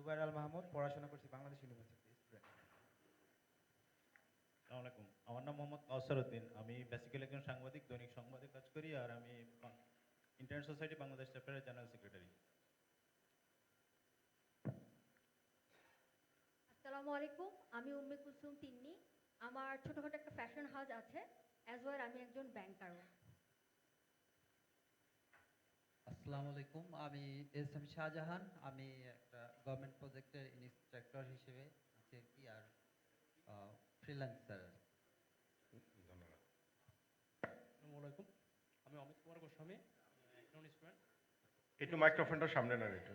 জুবাইর আল মাহমুদ, পড়াশোনা করছি Bangladesh university student. আসসালামু আলাইকুম, আমার নাম মোহাম্মদ কাউসার উদ্দিন। আমি বেসিক্যালি একজন সাংবাদিক, দৈনিক সংবাদে কাজ করি, আর আমি ইন্টারন্যাশনাল সোসাইটি বাংলাদেশ চ্যাপ্টারের জেনারেল সেক্রেটারি। আসসালামু আলাইকুম, আমি উম্মে কুলসুম তিন্নি। আমার ছোটখাটো একটা ফ্যাশন হাউস আছে, অ্যাজ ওয়েল আমি একজন ব্যাংকারও। আসসালামু আলাইকুম, আমি এস এম শাহজাহান। আমি একটা গভর্নমেন্ট প্রজেক্টের ইন্সট্রাক্টর হিসেবে আছি আর কি, আর ফ্রিল্যান্সার। ধন্যবাদ। আসসালামু আলাইকুম, আমি অমিত কুমার গোস্বামী, একজন স্টুডেন্ট। একটু মাইক্রোফোনটা সামনে নেন একটু।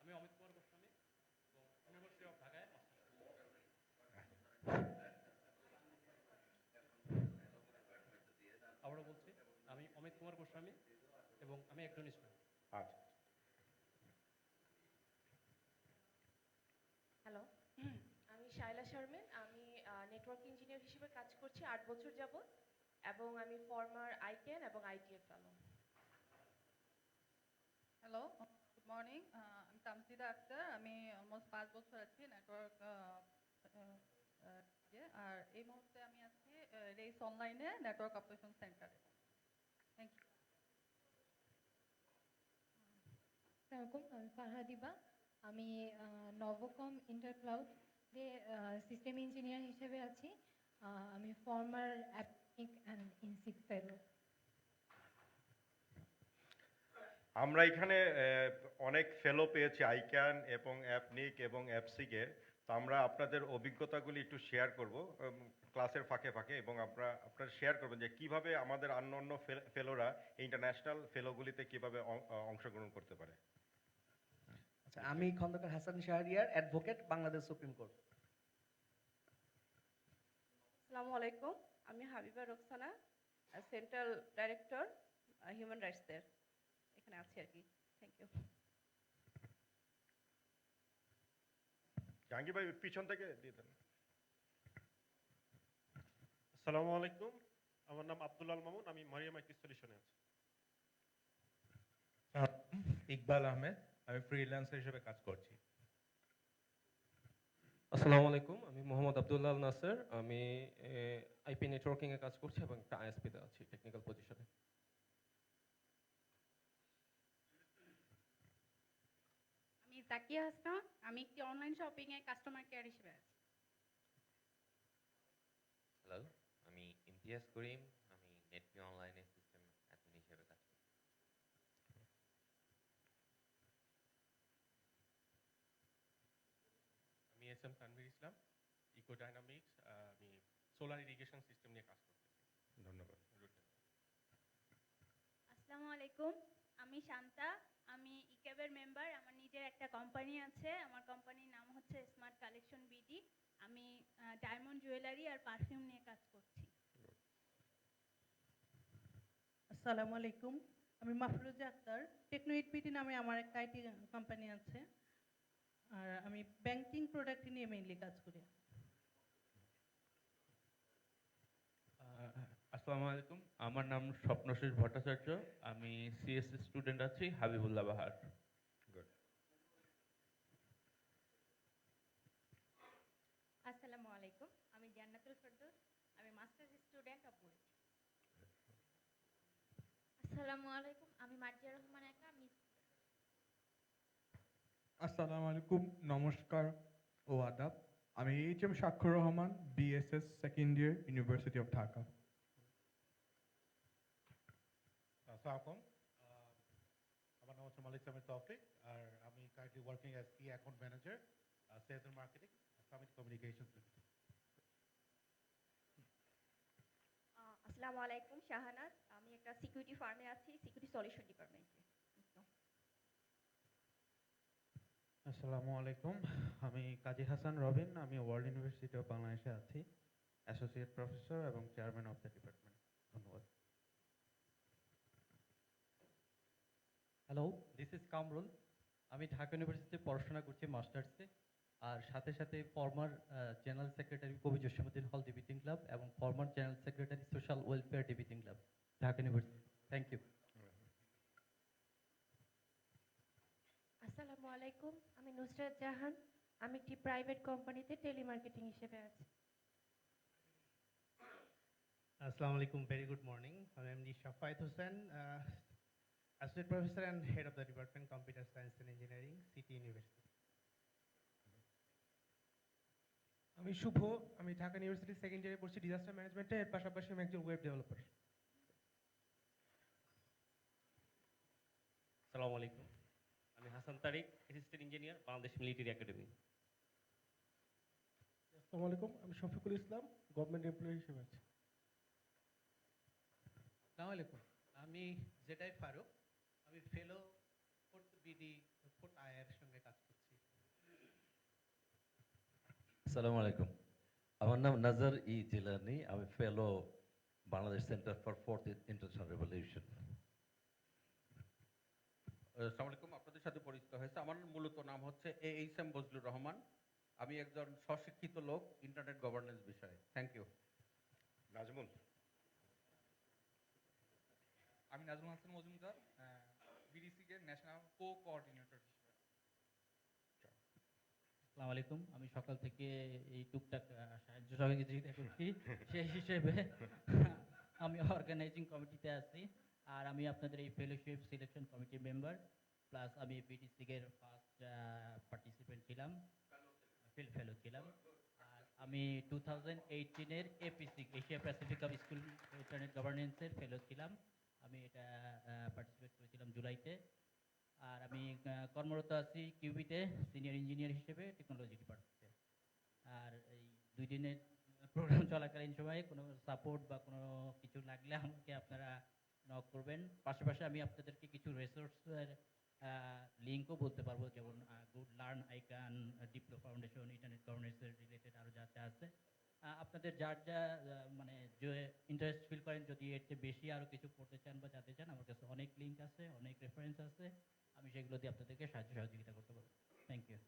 আমি অমিত কুমার গোস্বামী এবং ইউনিভার্সিটি অফ ঢাকায় মাস্টার্স করছি। আবারও বলছি, আমি অমিত কুমার গোস্বামী এবং আমি একজন স্টুডেন্ট। আচ্ছা, হ্যালো, আমি শায়লা শারমিন। আমি নেটওয়ার্ক ইঞ্জিনিয়ার হিসেবে কাজ করছি 8 বছর যাবত, এবং আমি ফর্মার আইকেন এবং ITF fellow. Hello, good morning. আমি তামসিদা আক্তার। আমি অলমোস্ট 5 বছর আছি নেটওয়ার্ক আর এই মুহূর্তে আমি আছি রেস অনলাইনে নেটওয়ার্ক অপারেশন সেন্টারে। Thank you. আসসালামু আলাইকুম, আমি ফারহাদিবা। আমি নভোকম ইন্টারক্লাউডে সিস্টেম ইঞ্জিনিয়ার হিসেবে আছি। আমি ফর্মার অ্যাপনিক অ্যান্ড ইনসিক ফেলো। আমরা এখানে অনেক ফেলো পেয়েছি আইক্যান এবং অ্যাপনিক এবং অ্যাপসিকের। তো আমরা আপনাদের অভিজ্ঞতাগুলি একটু শেয়ার করব ক্লাসের ফাঁকে ফাঁকে, এবং আপনারা শেয়ার করবেন যে কিভাবে আমাদের অন্য ফেলোরা ইন্টারন্যাশনাল ফেলোগুলিতে কিভাবে অংশগ্রহণ করতে পারে। আচ্ছা, আমি Khandakar Hasan Shahriar, advocate, Bangladesh supreme court. আসসালামু আলাইকুম, আমি Habiba Roksana, central director human রাইটসদের। এখানে আছি আর কি। Thank you. জাহাঙ্গীর ভাই পিছন থেকে দিয়ে দেন। আসসালামু আলাইকুম, আমার নাম আব্দুল আল মামুন। আমি মারিয়াম আইটি সলিউশনে আছি। ইকবাল আহমেদ, আমি ফ্রিল্যান্সার হিসেবে কাজ করছি। আসসালামু আলাইকুম, আমি মোহাম্মদ আব্দুল্লাহ আল নাসের। আমি আইপি নেটওয়ার্কিং এ কাজ করছি এবং একটা আইএসপি তে আছি টেকনিক্যাল পজিশনে। আমি জাকিয়া হাসনা। আমি একটি অনলাইন শপিং এ কাস্টমার কেয়ার হিসেবে আছি। হ্যালো, আমি ইমতিয়াজ করিম। আমি নেটপি অনলাইনে সিস্টেম অ্যাডমিন হিসেবে কাজ করি। আমি এস এম তানভীর ইসলাম, ইকো ডাইনামিক্স। আমি সোলার ইরিগেশন সিস্টেম নিয়ে কাজ করতেছি। ধন্যবাদ। আসসালামু আলাইকুম, আমি শান্তা। আমি ইকেবের মেম্বার। আমার নিজের একটা কোম্পানি আছে। আমার কোম্পানির নাম হচ্ছে স্মার্ট কালেকশন বিডি। আমি ডায়মন্ড জুয়েলারি আর পারফিউম নিয়ে কাজ করছি। আসসালামু আলাইকুম, আমি মাফরুজা আক্তার। টেকনোইট পিটি নামে আমার একটা আইটি কোম্পানি আছে, আর আমি ব্যাংকিং প্রোডাক্ট নিয়ে মেইনলি কাজ করি। আসসালামু আলাইকুম, আমার নাম স্বপ্নশেষ ভট্টাচার্য। আমি সিএসসি স্টুডেন্ট আছি, হাবিবুল্লাহ বাহার। আসসালামু আলাইকুম, আমি জান্নাতুল ফেরদৌস। আমি মাস্টার্স স্টুডেন্ট অফ বুয়েট। আসসালামু আলাইকুম, আমি মার্জিয়া রহমান একা। আমি আসসালামু আলাইকুম, নমস্কার ও আদাব। আমি H M. Shakkhar Rahman, BSS second year, university of Dhaka. আসসালামু আলাইকুম, আমার নাম হচ্ছে মালিক সামির তৌফিক, আর আমি currently working as key account manager, sales and marketing, Summit communications limited. আসসালামু আলাইকুম, শাহানাজ। আমি একটা সিকিউরিটি ফার্মে আছি, সিকিউরিটি সলিউশন ডিপার্টমেন্টে। আসসালামু আলাইকুম, আমি কাজী হাসান রবিন। আমি ওয়ার্ল্ড ইউনিভার্সিটি অফ বাংলাদেশে আছি, অ্যাসোসিয়েট প্রফেসর এবং চেয়ারম্যান অফ দ্য ডিপার্টমেন্ট। ধন্যবাদ। Hello, this is Kamrul. আমি ঢাকা ইউনিভার্সিটিতে পড়াশোনা করছি মাস্টার্সে, আর সাথে সাথে former general secretary Kabi Jasimuddin hall debating club এবং former general secretary social welfare debating club, Dhaka university. Thank you. আসসালামু আলাইকুম, আমি নুসরাত জাহান। আমি একটি প্রাইভেট কোম্পানিতে টেলিমার্কেটিং হিসেবে আছি। Assalamu alaikum, very good morning. I am Shafayat Hussain, Associate Professor and Head of the Department Computer Science and Engineering, City University. আমি শুভ, আমি ঢাকা ইউনিভার্সিটি সেকেন্ড ইয়ারে পড়ছি ডিজাস্টার ম্যানেজমেন্টে, এর পাশাপাশি আমি একজন ওয়েব ডেভেলপার। আসসালামু আলাইকুম, আমি Hasan Tariq, assistant engineer, Bangladesh military academy. আসসালামু আলাইকুম, আমি শফিকুল ইসলাম, গভর্নমেন্ট এমপ্লয়ি হিসেবে আছি। আসসালামু আলাইকুম, আমি জেটাই ফারুক, আমি ফেলো ফোর্থ বিডি ফোর্থ আয়ের সঙ্গে কাজ করছি। আসসালামু আলাইকুম, আমার নাম নাজার ই জিলানি, আমি fellow Bangladesh centre for fourth international revolution. আসসালামু আলাইকুম, আপনাদের সাথে পরিচিত হয়েছে। আমার মূলত নাম হচ্ছে এইচ.এম. বজলুর রহমান। আমি একজন স্বশিক্ষিত লোক ইন্টারনেট গভর্নেন্স বিষয়ে। Thank you. নাজমুল। আমি নাজমুল হাসান মজুমদার, বিডিসি এর ন্যাশনাল কো-কোঅর্ডিনেটর হিসেবে। আসসালামু আলাইকুম, আমি সকাল থেকে এই টুকটাক সাহায্য সহযোগিতা করছি, সেই হিসেবে আমি অর্গানাইজিং কমিটিতে আছি। আর আমি আপনাদের এই fellowship selection committee member, plus আমি বিটিসি এর ফার্স্ট পার্টিসিপেন্ট ছিলাম, ফেলো ছিলাম। আর আমি 2018-এর APC Asia Pacific of school internet গভর্নেন্সের ফেলো ছিলাম। আমি এটা পার্টিসিপেট করেছিলাম জুলাইতে। আর আমি কর্মরত আছি কিউবিতে সিনিয়র ইঞ্জিনিয়ার হিসেবে টেকনোলজি ডিপার্টমেন্টে। আর এই 2 দিনের প্রোগ্রাম চলাকালীন সময়ে কোনো সাপোর্ট বা কোনো কিছু লাগলে আমাকে আপনারা নক করবেন। পাশাপাশি আমি আপনাদেরকে কিছু রিসোর্সের লিঙ্কও বলতে পারবো, যেমন good learn, ICANN, Diplo Foundation, internet গভর্নেন্সের রিলেটেড আরও যা যা আছে। আপনাদের যার যা মানে যে ইন্টারেস্ট ফিল করেন, যদি এর চেয়ে বেশি আরও কিছু পড়তে চান বা জানতে চান, আমার কাছে অনেক লিঙ্ক আছে, অনেক রেফারেন্স আছে, আমি সেগুলো দিয়ে আপনাদেরকে সাহায্য সহযোগিতা করতে পারবো। Thank you.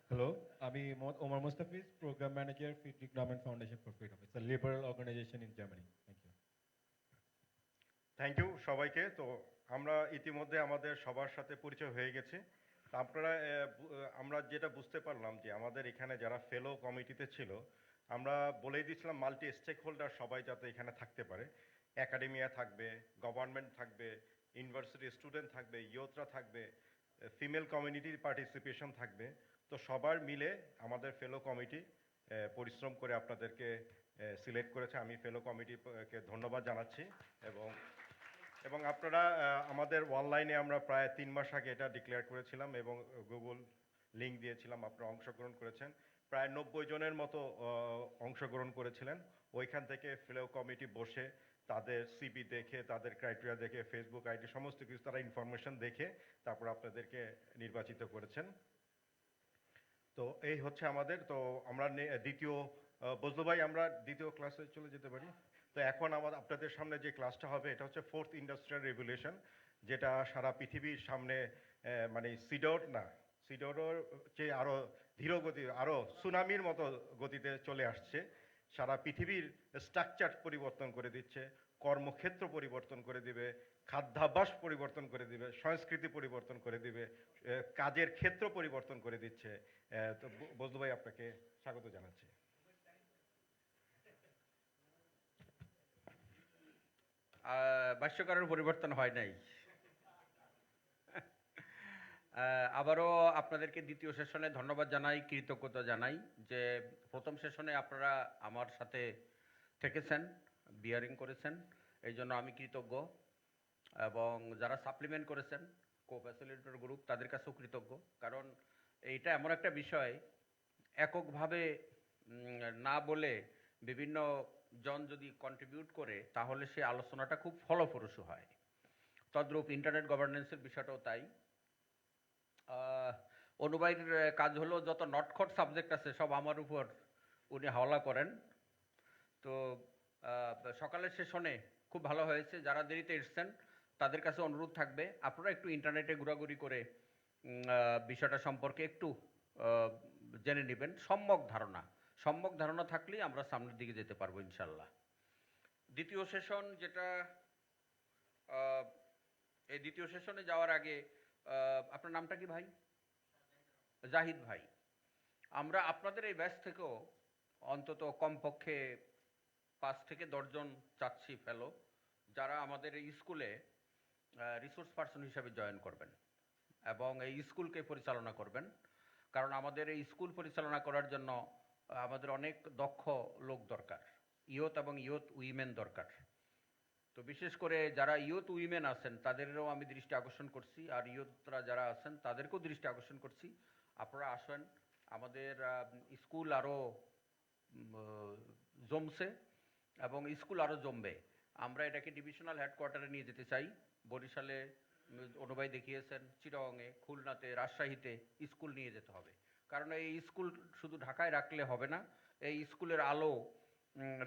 Hello, আমি Omar Mustafiz, Program Manager, Friedrich Naumann Foundation for Freedom. It's a liberal organization in Germany. Thank you. Thank you সবাইকে। তো আমরা ইতিমধ্যে আমাদের সবার সাথে পরিচয় হয়ে গেছে। তো আপনারা আমরা যেটা বুঝতে পারলাম যে আমাদের এখানে যারা ফেলো কমিটিতে ছিল, আমরা বলেই দিয়েছিলাম মাল্টি স্টেক হোল্ডার সবাই যাতে এখানে থাকতে পারে। একাডেমিয়া থাকবে, গভর্নমেন্ট থাকবে, ইউনিভার্সিটি স্টুডেন্ট থাকবে, ইয়ুথরা থাকবে, ফিমেল কমিউনিটির পার্টিসিপেশন থাকবে। তো সবার মিলে আমাদের ফেলো কমিটি পরিশ্রম করে আপনাদেরকে সিলেক্ট করেছে। আমি ফেলো কমিটিকে ধন্যবাদ জানাচ্ছি। এবং আপনারা আমাদের অনলাইনে আমরা প্রায় 3 মাস আগে এটা ডিক্লেয়ার করেছিলাম এবং গুগল লিঙ্ক দিয়েছিলাম, আপনারা অংশগ্রহণ করেছেন। প্রায় 90 জনের মতো অংশগ্রহণ করেছিলেন। ওইখান থেকে ফেলো কমিটি বসে তাদের সিবি দেখে, তাদের ক্রাইটেরিয়া দেখে, ফেসবুক আইডি সমস্ত কিছু তারা ইনফরমেশন দেখে তারপর আপনাদেরকে নির্বাচিত করেছেন। তো এই হচ্ছে আমাদের। তো আমরা দ্বিতীয় বজলু ভাই, আমরা দ্বিতীয় ক্লাসে চলে যেতে পারি। তো এখন আপনাদের সামনে যে ক্লাসটা হবে এটা হচ্ছে ফোর্থ ইন্ডাস্ট্রিয়াল রেভলিউশন, যেটা সারা পৃথিবীর সামনে মানে সিডরের চেয়ে আরও ধীরগতি, আরও সুনামির মতো গতিতে চলে আসছে। সারা পৃথিবীর স্ট্রাকচার পরিবর্তন করে দিচ্ছে, কর্মক্ষেত্র পরিবর্তন করে দিবে, খাদ্যাভ্যাস পরিবর্তন করে দিবে, সংস্কৃতি পরিবর্তন করে দিবে, কাজের ক্ষেত্র পরিবর্তন করে দিচ্ছে। তো বজলু ভাই, আপনাকে স্বাগত জানাচ্ছি। ভাষ্যকারের পরিবর্তন হয় নাই। আবারও আপনাদেরকে দ্বিতীয় সেশনে ধন্যবাদ জানাই, কৃতজ্ঞতা জানাই যে প্রথম সেশনে আপনারা আমার সাথে থেকেছেন, বিয়ারিং করেছেন, এই জন্য আমি কৃতজ্ঞ। এবং যারা সাপ্লিমেন্ট করেছেন, কো ফ্যাসিলিটেটর গ্রুপ, তাদের কাছেও কৃতজ্ঞ। কারণ এইটা এমন একটা বিষয়, এককভাবে না বলে বিভিন্ন জন যদি কন্ট্রিবিউট করে তাহলে সে আলোচনাটা খুব ফলপ্রসূ হয়। তদ্রূপ ইন্টারনেট গভর্নেন্সের বিষয়টাও তাই। অনুবাইয়ের কাজ হলো যত নটখট সাবজেক্ট আছে সব আমার উপর উনি হাওলা করেন। তো সকালের সেশনে খুব ভালো হয়েছে। যারা দেরিতে এসছেন তাদের কাছে অনুরোধ থাকবে আপনারা একটু ইন্টারনেটে ঘোরাঘুরি করে বিষয়টা সম্পর্কে একটু জেনে নেবেন। সম্যক ধারণা থাকলেই আমরা সামনের দিকে যেতে পারবো ইনশাল্লাহ। দ্বিতীয় সেশন যেটা এই দ্বিতীয় সেশনে যাওয়ার আগে আপনার নামটা কি ভাই? জাহিদ ভাই। আমরা আপনাদের এই ব্যাচ থেকেও অন্তত কমপক্ষে 5 থেকে 10 জন চাচ্ছি ফেলো, যারা আমাদের এই স্কুলে রিসোর্স পার্সন হিসাবে জয়েন করবেন এবং এই স্কুলকে পরিচালনা করবেন। কারণ আমাদের এই স্কুল পরিচালনা করার জন্য আমাদের অনেক দক্ষ লোক দরকার, ইয়ুথ এবং ইয়ুথ উইমেন দরকার। তো বিশেষ করে যারা ইয়ুথ উইমেন আছেন তাদেরও আমি দৃষ্টি আকর্ষণ করছি, আর ইয়ুথরা যারা আছেন তাদেরকেও দৃষ্টি আকর্ষণ করছি, আপনারা আসেন। আমাদের স্কুল আরও জমছে এবং স্কুল আরও জমবে। আমরা এটাকে ডিভিশনাল হেডকোয়ার্টারে নিয়ে যেতে চাই। বরিশালে অনুভাই দেখিয়েছেন, চিটাগংয়ে, খুলনাতে, রাজশাহীতে স্কুল নিয়ে যেতে হবে। কারণ এই স্কুল শুধু ঢাকায় রাখলে হবে না, এই স্কুলের আলো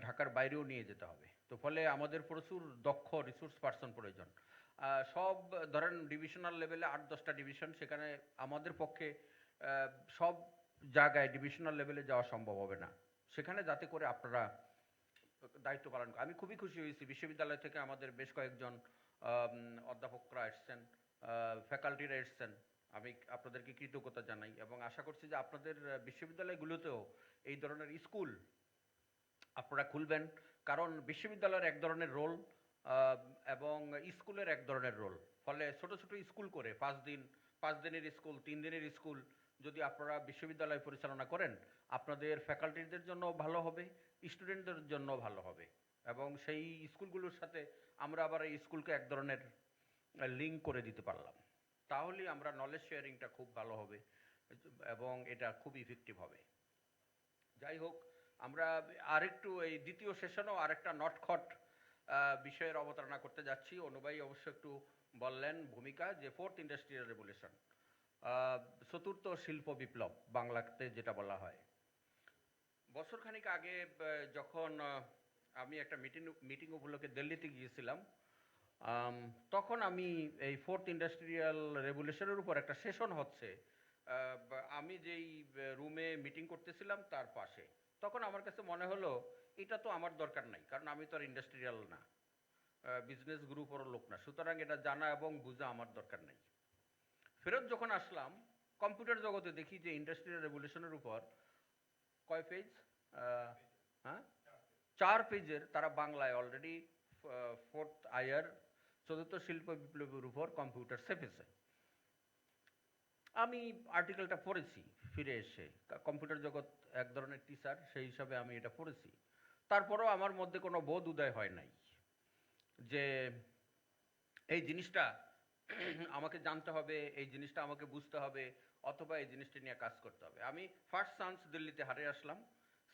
ঢাকার বাইরেও নিয়ে যেতে হবে। তো ফলে আমাদের প্রচুর দক্ষ রিসোর্স পার্সন প্রয়োজন। সব ধরেন ডিভিশনাল লেভেলে 8-10টা ডিভিশন, সেখানে আমাদের পক্ষে সব জায়গায় ডিভিশনাল লেভেলে যাওয়া সম্ভব হবে না। সেখানে যাতে করে আপনারা দায়িত্ব পালন করেন। আমি খুবই খুশি হয়েছি, বিশ্ববিদ্যালয় থেকে আমাদের বেশ কয়েকজন অধ্যাপকরা এসছেন, ফ্যাকাল্টিরা এসছেন। আমি আপনাদেরকে কৃতজ্ঞতা জানাই এবং আশা করছি যে আপনাদের বিশ্ববিদ্যালয়গুলোতেও এই ধরনের স্কুল আপনারা খুলবেন। কারণ বিশ্ববিদ্যালয়ের এক ধরনের রোল এবং স্কুলের এক ধরনের রোল। ফলে ছোট ছোট স্কুল করে 5 দিনের স্কুল, 3 দিনের স্কুল যদি আপনারা বিশ্ববিদ্যালয় পরিচালনা করেন, আপনাদের ফ্যাকাল্টিদের জন্য ভালো হবে, স্টুডেন্টদের জন্য ভালো হবে। এবং সেই স্কুলগুলোর সাথে আমরা আবার এই স্কুলকে এক ধরনের লিঙ্ক করে দিতে পারলাম, তাহলেই আমরা নলেজ শেয়ারিংটা খুব ভালো হবে এবং এটা খুব ইফেক্টিভ হবে। যাই হোক, আমরা আরেকটু এই দ্বিতীয় সেশনেও আরেকটা নটখট বিষয়ের অবতারণা করতে যাচ্ছি। অনুবাই অবশ্য একটু বললেন ভূমিকা, যে 4th ইন্ডাস্ট্রিয়াল রেভলিউশন, চতুর্থ শিল্প বিপ্লব বাংলাতে যেটা বলা হয়। বছরখানিক আগে যখন আমি একটা মিটিং উপলক্ষে দিল্লিতে গিয়েছিলাম, তখন আমি এই 4th ইন্ডাস্ট্রিয়াল রেভলিউশনের উপর একটা সেশন হচ্ছে, আমি যেই রুমে মিটিং করতেছিলাম তার পাশে। তখন আমার কাছে মনে হলো এটা তো আমার দরকার নাই, কারণ আমি তো আর ইন্ডাস্ট্রিয়াল না, বিজনেস গ্রুপেরও লোক না, সুতরাং এটা জানা এবং বোঝা আমার দরকার নেই। ফেরত যখন আসলাম, কম্পিউটার জগতে দেখি যে ইন্ডাস্ট্রিয়াল রেভলিউশনের উপর কয় পেজ, 4 পেজের তারা বাংলায় অলরেডি 4th IR চতুর্থ শিল্প বিপ্লবের উপর কম্পিউটার ছেপেছে। আমি আর্টিকেলটা পড়েছি ফিরে এসে, কম্পিউটার জগৎ এক ধরনের টিচার সেই হিসাবে আমি এটা পড়েছি। তারপরেও আমার মধ্যে কোনো বোধ উদয় হয় নাই যে এই জিনিসটা আমাকে জানতে হবে, এই জিনিসটা আমাকে বুঝতে হবে, অথবা এই জিনিসটা নিয়ে কাজ করতে হবে। আমি ফার্স্ট চান্স দিল্লিতে হারিয়ে আসলাম,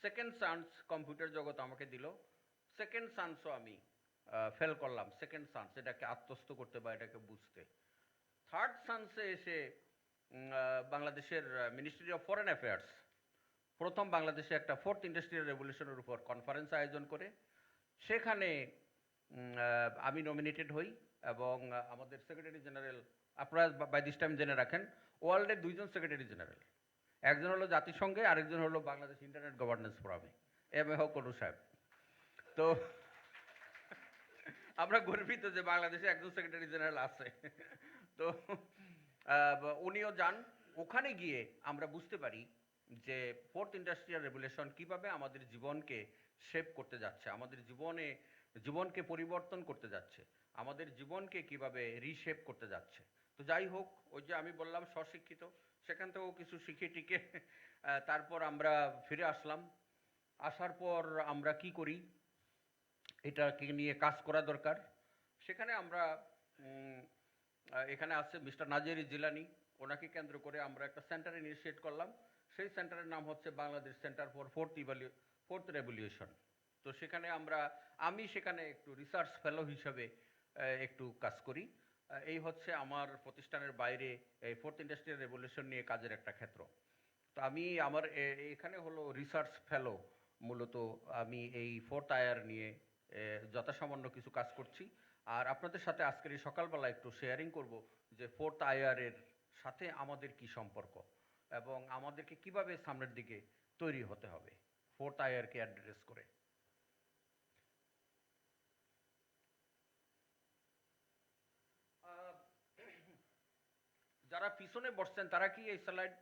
সেকেন্ড চান্স কম্পিউটার জগৎ আমাকে দিল, সেকেন্ড চান্সও আমি ফেল করলাম। সেকেন্ড চান্স এটাকে আত্মস্থ করতে বা এটাকে বুঝতে। থার্ড চান্সে এসে বাংলাদেশের মিনিস্ট্রি অফ ফরেন অ্যাফেয়ার্স প্রথম বাংলাদেশে একটা 4th ইন্ডাস্ট্রিয়াল রেভলিউশনের উপর কনফারেন্স আয়োজন করে, সেখানে আমি নমিনেটেড হই এবং আমাদের সেক্রেটারি জেনারেল, আপনারা বাই দিস টাইম জেনে রাখেন, ওয়ার্ল্ডের 2 জন সেক্রেটারি জেনারেল, একজন হলো জাতিসংঘে, আরেকজন হলো বাংলাদেশ ইন্টারনেট গভর্নেন্স ফোরামে, কনু সাহেব। তো আমরা গর্বিত যে বাংলাদেশে একজন সেক্রেটারি জেনারেল আছে। তো উনিও যান। ওখানে গিয়ে আমরা বুঝতে পারি যে 4th ইন্ডাস্ট্রিয়াল রেভলিউশন কিভাবে আমাদের জীবনকে শেপ করতে যাচ্ছে, আমাদের জীবনকে পরিবর্তন করতে যাচ্ছে, আমাদের জীবনকে কিভাবে রিশেপ করতে যাচ্ছে। তো যাই হোক, ওই যে আমি বললাম স্বশিক্ষিত, সেখান থেকেও কিছু শিখে টিকে তারপর আমরা ফিরে আসলাম। আসার পর আমরা কি করি, এটাকে নিয়ে কাজ করা দরকার। সেখানে আমরা এখানে আছে মিস্টার নাজির জিলানি, ওনাকে কেন্দ্র করে আমরা একটা সেন্টার ইনিশিয়েট করলাম। সেই সেন্টারের নাম হচ্ছে Bangladesh centre for 4th revolution. তো সেখানে আমি সেখানে একটু রিসার্চ ফেলো হিসাবে একটু কাজ করি। এই হচ্ছে আমার প্রতিষ্ঠানের বাইরে এই 4th ইন্ডাস্ট্রিয়াল রেভলিউশন নিয়ে কাজের একটা ক্ষেত্র। তো আমি আমার এখানে হলো রিসার্চ ফেলো, মূলত আমি এই 4th IR নিয়ে যথাসামান্য কিছু কাজ করছি। আর আপনাদের সাথে আজকের এই সকালবেলা একটু শেয়ারিং করব যে 4th IR এর সাথে আমাদের কি সম্পর্ক এবং আমাদেরকে কিভাবে সামনের দিকে তৈরি হতে হবে 4th IR কে অ্যাড্রেস করে। যারা পিছনে বসছেন তারা কি এই স্লাইড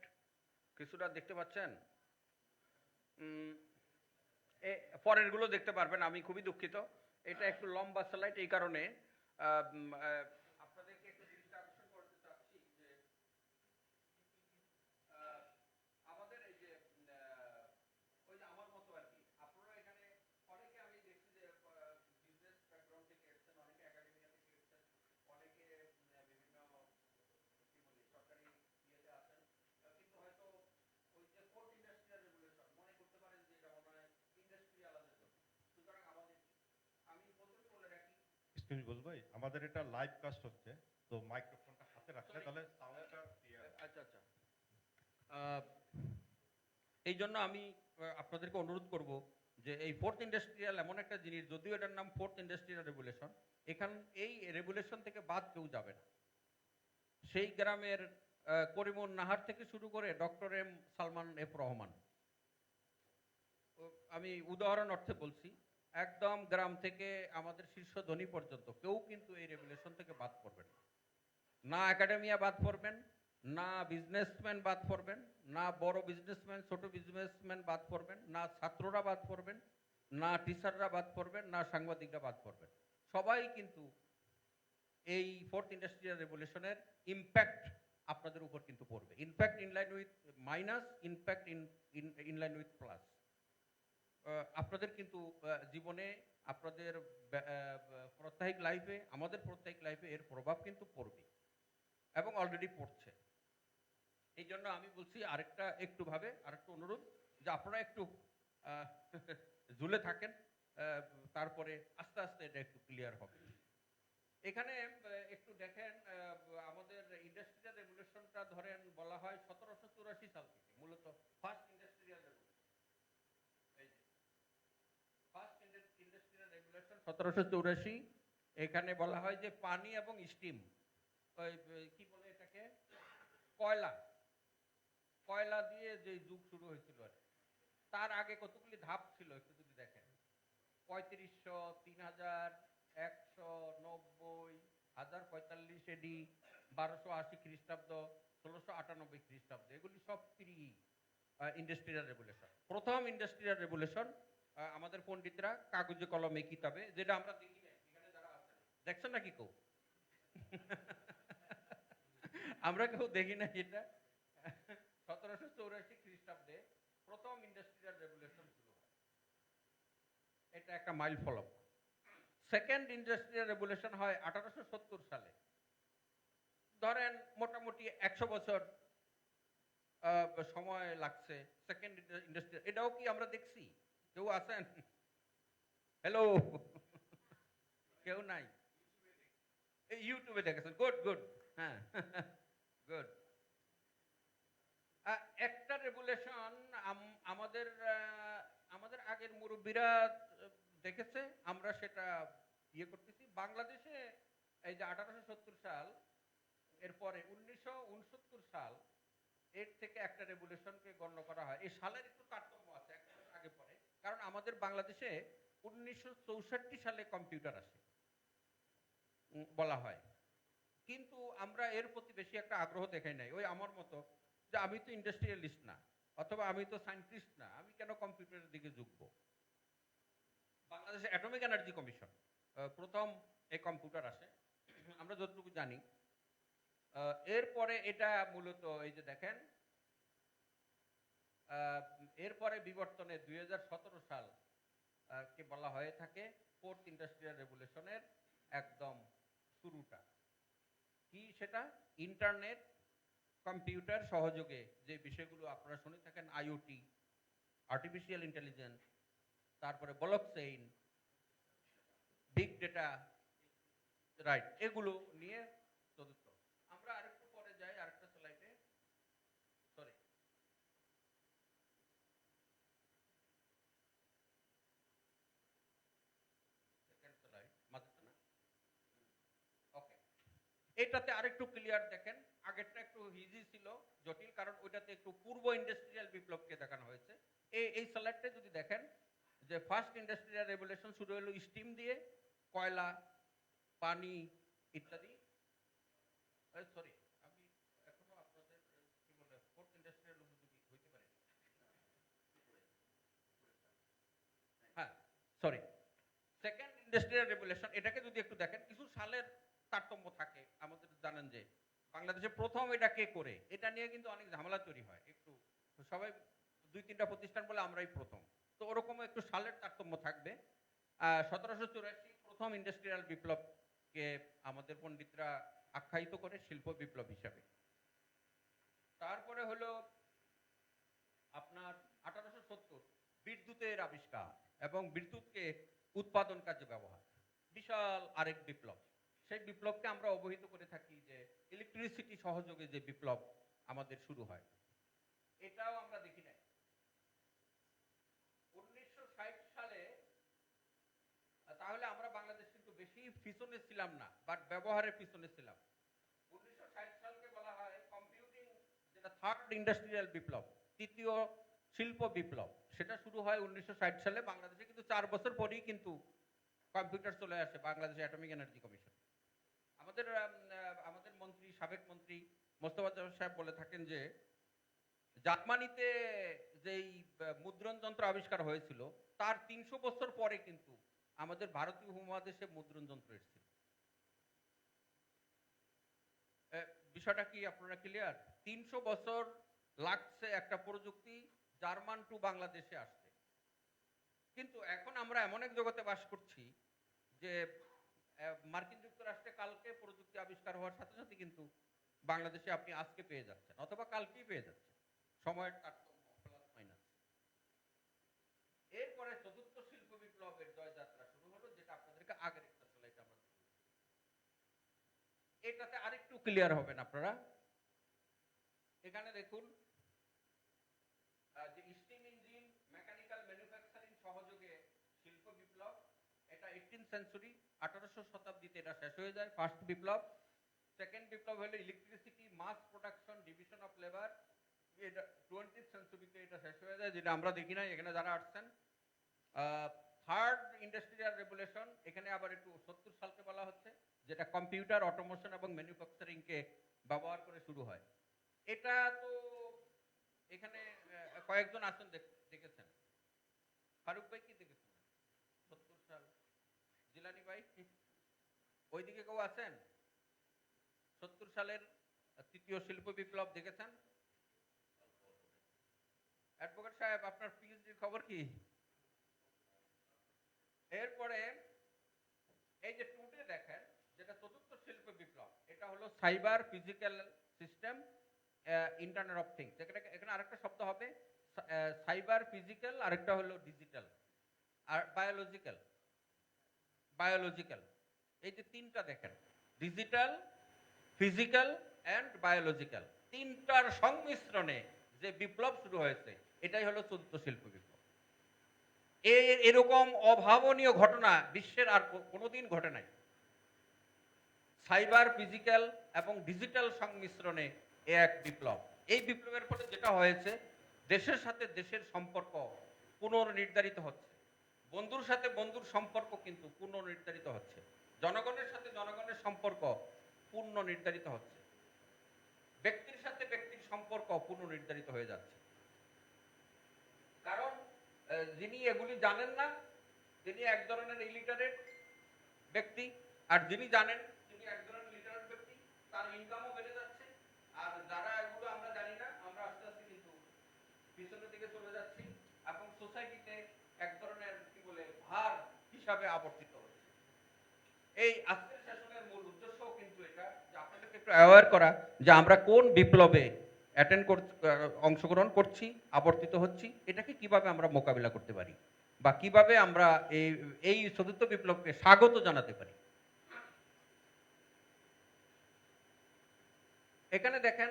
কিছুটা দেখতে পাচ্ছেন? পরেরগুলো দেখতে পারবেন, আমি খুবই দুঃখিত। এটা একটু লম্বা স্লাইড, এই কারণে আপনাদেরকে একটু জিনিসটা আকর্ষণ করতে চাচ্ছি যে আমাদের এই যে ওই যে আমার মতো আর কি, আপনারা এখানে অনেকে আমি দেখছি যে বিজনেস ব্যাকগ্রাউন্ড থেকে এসেছেন, অনেকে একাডেমিয়া থেকে এসেছেন, অনেকে বিভিন্ন সরকারি ইয়েতে আছেন, কিন্তু হয়তো ওই যে ফোর্থ ইন্ডাস্ট্রিয়াল রেগুলেশন মনে করতে পারেন যে এটা মনে হয় ইন্ডাস্ট্রিয়ালদের জন্য। সুতরাং আমাদের, আমি প্রথমে বলে রাখি, এক্সকিউজ মি ভাই, আমাদের এটা লাইভ কাস্ট হচ্ছে, তো মাইক্রোফোনটা হাতে রাখলে তাহলে সাউন্ডটা আচ্ছা আচ্ছা, এই জন্য আমি আপনাদেরকে অনুরোধ করব যে এই ফোর্থ ইন্ডাস্ট্রিয়াল এমন একটা জিনিস, যদিও এটার নাম ফোর্থ ইন্ডাস্ট্রিয়াল রেগুলেশন, এই রেগুলেশন থেকে বাদ কেউ যাবে না। সেই গ্রামের করিমুন নাহার থেকে শুরু করে doctor M Salman F Rahman, আমি উদাহরণ অর্থে বলছি, একদম গ্রাম থেকে আমাদের শীর্ষ ধনী পর্যন্ত কেউ কিন্তু এই রেগুলেশন থেকে বাদ পড়বেন না। একাডেমিয়া বাদ পড়বেন না, বিজনেসম্যান বাদ পড়বেন না, বড় বিজনেসম্যান ছোট বিজনেসম্যান বাদ পড়বেন না, ছাত্ররা বাদ পড়বেন না, টিচাররা বাদ পড়বেন না, সাংবাদিকরা বাদ পড়বেন। সবাই কিন্তু এই ফোর্থ ইন্ডাস্ট্রিয়াল রেভলিউশনের ইম্প্যাক্ট আপনাদের উপর কিন্তু পড়বে। In fact in line with minus, in fact in line with plus. আপনাদের কিন্তু জীবনে, আপনাদের প্রত্যাহিক লাইফে, আমাদের প্রত্যাহিক লাইফে এর প্রভাব কিন্তু পড়বে এবং অলরেডি পড়ছে। এই জন্য আমি বলছি আরেকটা অনুরোধ যে আপনারা একটু ঝুলে থাকেন, তারপরে আস্তে আস্তে এটা একটু ক্লিয়ার হবে। এখানে একটু দেখেন, আমাদের ইন্ডাস্ট্রিয়াল রেগুলেশনটা ধরেন বলা হয় 1784 সাল থেকে, মূলত ফার্স্ট ইন্ডাস্ট্রিয়াল রেগুলেশন। এই যে ফার্স্ট ইন্ডাস্ট্রিয়াল রেগুলেশন 1784, এখানে বলা হয় যে পানি এবং স্টিম, কি বলে এটাকে, কয়লা দিয়ে যে যুগ শুরু হয়েছিল আর তার আগে কতগুলি ধাপ ছিল একটু যদি দেখেন, 3500, 3000, 190, 1045 এডি, 1280 খ্রিস্টাব্দ, 1698 খ্রিস্টাব্দ, এগুলি সব প্রি ইন্ডাস্ট্রিয়াল রেগুলেশন। প্রথম ইন্ডাস্ট্রিয়াল রেগুলেশন আমাদের পণ্ডিতরা কাগজে কলমে কিতাবে, যেটা আমরা দেখি না, এখানে যারা আছেন দেখছেন নাকি কেউ? আমরা কেউ দেখি না। এটা 1784 খ্রিস্টাব্দে প্রথম ইন্ডাস্ট্রিয়াল রেগুলেশন শুরু হয়, এটা একটা মাইল ফলক। সেকেন্ড ইন্ডাস্ট্রিয়াল রেগুলেশন হয় 1870 সালে। ধরেন মোটামুটি 100 বছর সময় লাগছে সেকেন্ড ইন্ডাস্ট্রিয়াল। এটাও কি আমরা দেখছি? কেউ আছেন? হ্যালো, কেউ নাই? ইউটিউবে দেখেছেন, গুড গুড, হ্যাঁ গুড। একটা রেগুলেশন আমাদের আগের মুরব্বীরা দেখেছে, আমরা সেটা ইয়ে করতেছি। বাংলাদেশে এই যে 1870 সাল, এরপরে 1969 সাল, এর থেকে একটা রেগুলেশনকে গণ্য করা হয়। এই সালের একটু তারতম্য আছে, এক বছর আগে পরে, কারণ আমাদের বাংলাদেশে 1964 সালে কম্পিউটার আসে বলা হয়, কিন্তু আমরা এর প্রতি বেশি একটা আগ্রহ দেখাই নাই। ওই আমার মতো, যে আমি তো ইন্ডাস্ট্রিয়ালিস্ট না, অথবা আমি তো সায়েন্টিস্ট না, আমি কেন কম্পিউটারের দিকে ঝুঁকবো? বাংলাদেশে অ্যাটমিক এনার্জি কমিশন প্রথম এই কম্পিউটার আসে, আমরা যতটুকু জানি। এরপরে এটা মূলত এই যে দেখেন, এরপরে বিবর্তনে 2017 সাল কে বলা হয়ে থাকে ফোর্থ ইন্ডাস্ট্রিয়াল রেগুলেশনের একদম শুরুটা। কি সেটা? ইন্টারনেট, কম্পিউটার সহযোগে যে বিষয়গুলো আপনারা শুনে থাকেন, আইওটি, আর্টিফিশিয়াল ইন্টেলিজেন্স, তারপরে ব্লকচেইন, বিগ ডেটা, রাইট, এগুলো নিয়ে চতুর্থ। আমরা আরেকটু পরে যাই, আরেকটা স্লাইডে, সরি, সেকেন্ড স্লাইড, মাঝেরটা না? ওকে, এটাতে আরেকটু ক্লিয়ার দেখেন। আগেরটা একটু ইজি ছিল, জটিল, কারণ ওইটাতে একটু পূর্ব ইন্ডাস্ট্রিয়াল বিপ্লবকে দেখানো হয়েছে। এই স্লাইডটা যদি দেখেন, যে ফার্স্ট ইন্ডাস্ট্রিয়াল রেভলিউশন শুরু হলো স্টিম দিয়ে, কয়লা, পানি ইত্যাদি। সরি, আমি এখনো সরি, সেকেন্ড ইন্ডাস্ট্রিয়াল রেভলিউশন, এটাকে যদি একটু দেখেন, কিছু সালের তারতম্য থাকে। আমাদের জানেন যে বাংলাদেশে প্রথম এটা কে করে, এটা নিয়ে কিন্তু অনেক ঝামেলা তৈরি হয়। একটু সবাই 2-3টা প্রতিষ্ঠান বলে আমরাই প্রথম, তো ওরকম একটু সালের তারতম্য থাকবে। 1784 প্রথম ইন্ডাস্ট্রিয়াল বিপ্লবকে আমাদের পণ্ডিতরা আখ্যায়িত করে শিল্প বিপ্লব হিসাবে। তারপরে হলো আপনার 1870 বিদ্যুতের আবিষ্কার এবং বিদ্যুৎকে উৎপাদন কাজে ব্যবহার, বিশাল আরেক বিপ্লব। সেই বিপ্লবকে আমরা অবহিত করে থাকি যে ইলেকট্রিসিটি সহযোগে যে বিপ্লব আমাদের শুরু হয়, এটাও আমরা দেখি নাই। 1960 সালে, তাহলে আমরা বাংলাদেশ কিন্তু বেশি পিছনে ছিলাম না, বাট ব্যবহারের পিছনে ছিলাম। 1960 সালকে বলা হয় কম্পিউটিং, যেটা থার্ড ইন্ডাস্ট্রিয়াল বিপ্লব, তৃতীয় শিল্প বিপ্লব। সেটা শুরু হয় 1960 সালে বাংলাদেশে, কিন্তু 4 বছর পরেই কিন্তু কম্পিউটার চলে আসে বাংলাদেশ অ্যাটমিক এনার্জি কমিশন। আমাদের মন্ত্রী, সাবেক মন্ত্রী মোস্তফা জামান সাহেব বলে থাকেন যে জার্মানিতে যেই মুদ্রণ যন্ত্র আবিষ্কার হয়েছিল তার 300 বছর পরে কিন্তু আমাদের ভারতীয় উপমহাদেশে মুদ্রণ যন্ত্র এসেছিল। বিষয়টা কি আপনারা ক্লিয়ার? 300 বছর লাগছে একটা প্রযুক্তি জার্মান টু বাংলাদেশে আসতে। কিন্তু এখন আমরা এমন এক জগতে বাস করছি যে মার্কিন যুক্তরাষ্ট্রে কালকে প্রযুক্তি আবিষ্কার হওয়ার সাথে সাথে কিন্তু বাংলাদেশে আপনি আজকে পেয়ে যাচ্ছেন, অথবা কালকেই পেয়ে যাচ্ছেন, সময়ের তারতম্য প্লাস মাইনাস। এরপরে চতুর্থ শিল্প বিপ্লবের জয়যাত্রা শুরু হলো, যেটা আপনাদেরকে আগের একটা স্লাইডে আমরা, এটাতে আরেকটু ক্লিয়ার হবেন আপনারা। এখানে দেখুন যে স্টিম ইঞ্জিন, মেকানিক্যাল ম্যানুফ্যাকচারিং সহযোগে শিল্প বিপ্লব, এটা 18th সেঞ্চুরি, 1800 শতাব্দীতে এটা শেষ হয়ে যায় ফার্স্ট বিপ্লব। সেকেন্ড বিপ্লব হলো electricity, mass production, division of labour, এটা 20th সেঞ্চুরিতে এটা শেষ হয়ে যায়, যেটা আমরা দেখি নাই এখানে যারা আসছেন। থার্ড ইন্ডাস্ট্রিয়াল রেভলিউশন, এখানে আবার একটু 70 সালকে বলা হচ্ছে, যেটা কম্পিউটার, অটোমোশন এবং ম্যানুফ্যাকচারিংকে ব্যবহার করে শুরু হয়। এটা তো এখানে কয়েকজন আসেন দেখেছেন। ফারুক ভাই কি দেখেছেন? 70 সাল। জিলানি ভাই ওইদিকে কেউ আছেন? 70 সালের তৃতীয় শিল্প বিপ্লব দেখেছেন? অ্যাডভোকেট সাহেব, আপনার পিএইচডির খবর কি? এরপরে এই যে টুডে দেখেন, যেটা চতুর্থ শিল্প বিপ্লব, এটা হলো cyber physical system, internet of things. এখানে আরেকটা শব্দ হবে, সাইবার ফিজিক্যাল, আরেকটা হলো ডিজিটাল, আর বায়োলজিক্যাল। এই যে তিনটা দেখেন, ডিজিটাল, ফিজিক্যাল অ্যান্ড বায়োলজিক্যাল, তিনটার সংমিশ্রণে যে বিপ্লব শুরু হয়েছে, এটাই হলো চতুর্থ শিল্প বিপ্লব। এরকম অভাবনীয় ঘটনা বিশ্বের আর কোনোদিন ঘটে নাই। সাইবার, ফিজিক্যাল এবং ডিজিটাল সংমিশ্রণে এক বিপ্লব। এই বিপ্লবের ফলে যেটা হয়েছে, দেশের সাথে দেশের সম্পর্ক পুনর্নির্ধারিত হচ্ছে, বন্ধুর সাথে বন্ধুর সম্পর্ক কিন্তু পুনর্নির্ধারিত হচ্ছে, জনগণের সাথে জনগণের সম্পর্ক পুনর্নির্ধারিত হচ্ছে, ব্যক্তির সাথে ব্যক্তির সম্পর্ক পুনর্নির্ধারিত হয়ে যাচ্ছে। কারণ যিনি এগুলি জানেন না, তিনি এক ধরনের ইলিটারেট ব্যক্তি, আর যিনি জানেন তিনি এক ধরনের লিটারেট ব্যক্তি, তার ইনকামও বেড়ে যাচ্ছে। আর যারা এগুলো আমরা জানি না, আমরা আস্তে আস্তে কিন্তু পিছনের দিকে চলে যাচ্ছি এবং সোসাইটিতে এক ধরনের কি বলে ভার হিসাবে আবর্তিত হচ্ছে। এই আজকের সেশনের মূল উদ্দেশ্যও কিন্তু এটা, যে আপনাদেরকে একটু অ্যাওয়্যার করা যে আমরা কোন বিপ্লবে অংশগ্রহণ করছি, আবর্তিত হচ্ছি, এটাকে কিভাবে আমরা মোকাবিলা করতে পারি, বা কিভাবে আমরা এই চতুর্থ বিপ্লবকে স্বাগত জানাতে পারি। এখানে দেখেন,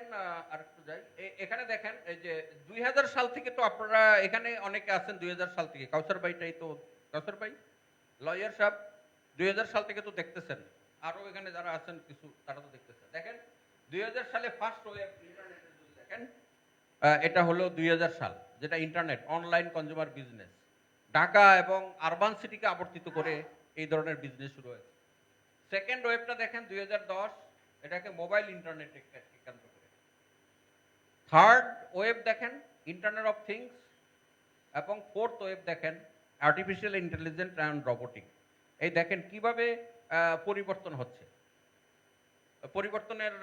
আরেকটু যাই, এখানে দেখেন এই যে 2000 সাল থেকে, তো আপনারা এখানে অনেকে আছেন 2000 সাল থেকে, কাউসার ভাইটাই তো, কাউসার ভাই লয়ার সাহেব 2000 সাল থেকে তো দেখতেছেন, আরো এখানে যারা আছেন কিছু তারা তো দেখতেছেন। দেখেন 2000 সালে ফার্স্ট ওয়েব ইন্টারনেটের যদি দেখেন, এটা হলো 2000 সাল, যেটা internet, online consumer business, Dhaka এবং আরবান সিটিকে আবর্তিত করে এই ধরনের বিজনেস শুরু হয়েছে। সেকেন্ড ওয়েবটা দেখেন 2010, এটাকে মোবাইল ইন্টারনেট কেন্দ্র করে। থার্ড ওয়েব দেখেন ইন্টারনেট অফ থিংস, এবং ফোর্থ ওয়েব দেখেন আর্টিফিশিয়াল ইন্টেলিজেন্স অ্যান্ড রোবোটিক। এই দেখেন কিভাবে পরিবর্তন হচ্ছে। পরিবর্তনের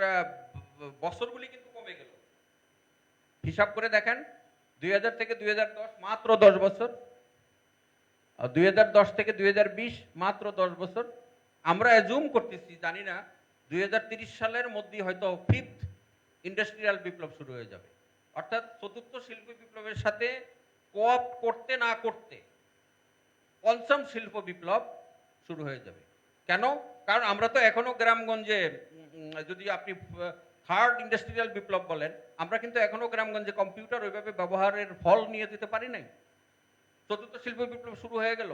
বছরগুলি কিন্তু কমে গেল। হিসাব করে দেখেন 2000 থেকে 2010 মাত্র 10 বছর, 2010 থেকে 2020 মাত্র 10 বছর। আমরা অ্যাজুম করতেছি, জানি না 2030 সালের মধ্যে হয়তো 5th ইন্ডাস্ট্রিয়াল বিপ্লব শুরু হয়ে যাবে। অর্থাৎ চতুর্থ শিল্প বিপ্লবের সাথে কোঅপ করতে না করতে পঞ্চম শিল্প বিপ্লব শুরু হয়ে যাবে। কেন? কারণ আমরা তো এখনো গ্রামগঞ্জে, যদি আপনি থার্ড ইন্ডাস্ট্রিয়াল বিপ্লব বলেন, আমরা কিন্তু এখনো গ্রামগঞ্জে কম্পিউটার ওইভাবে ব্যবহারের ফল নিয়ে যেতে পারি নাই। চতুর্থ শিল্প বিপ্লব শুরু হয়ে গেল।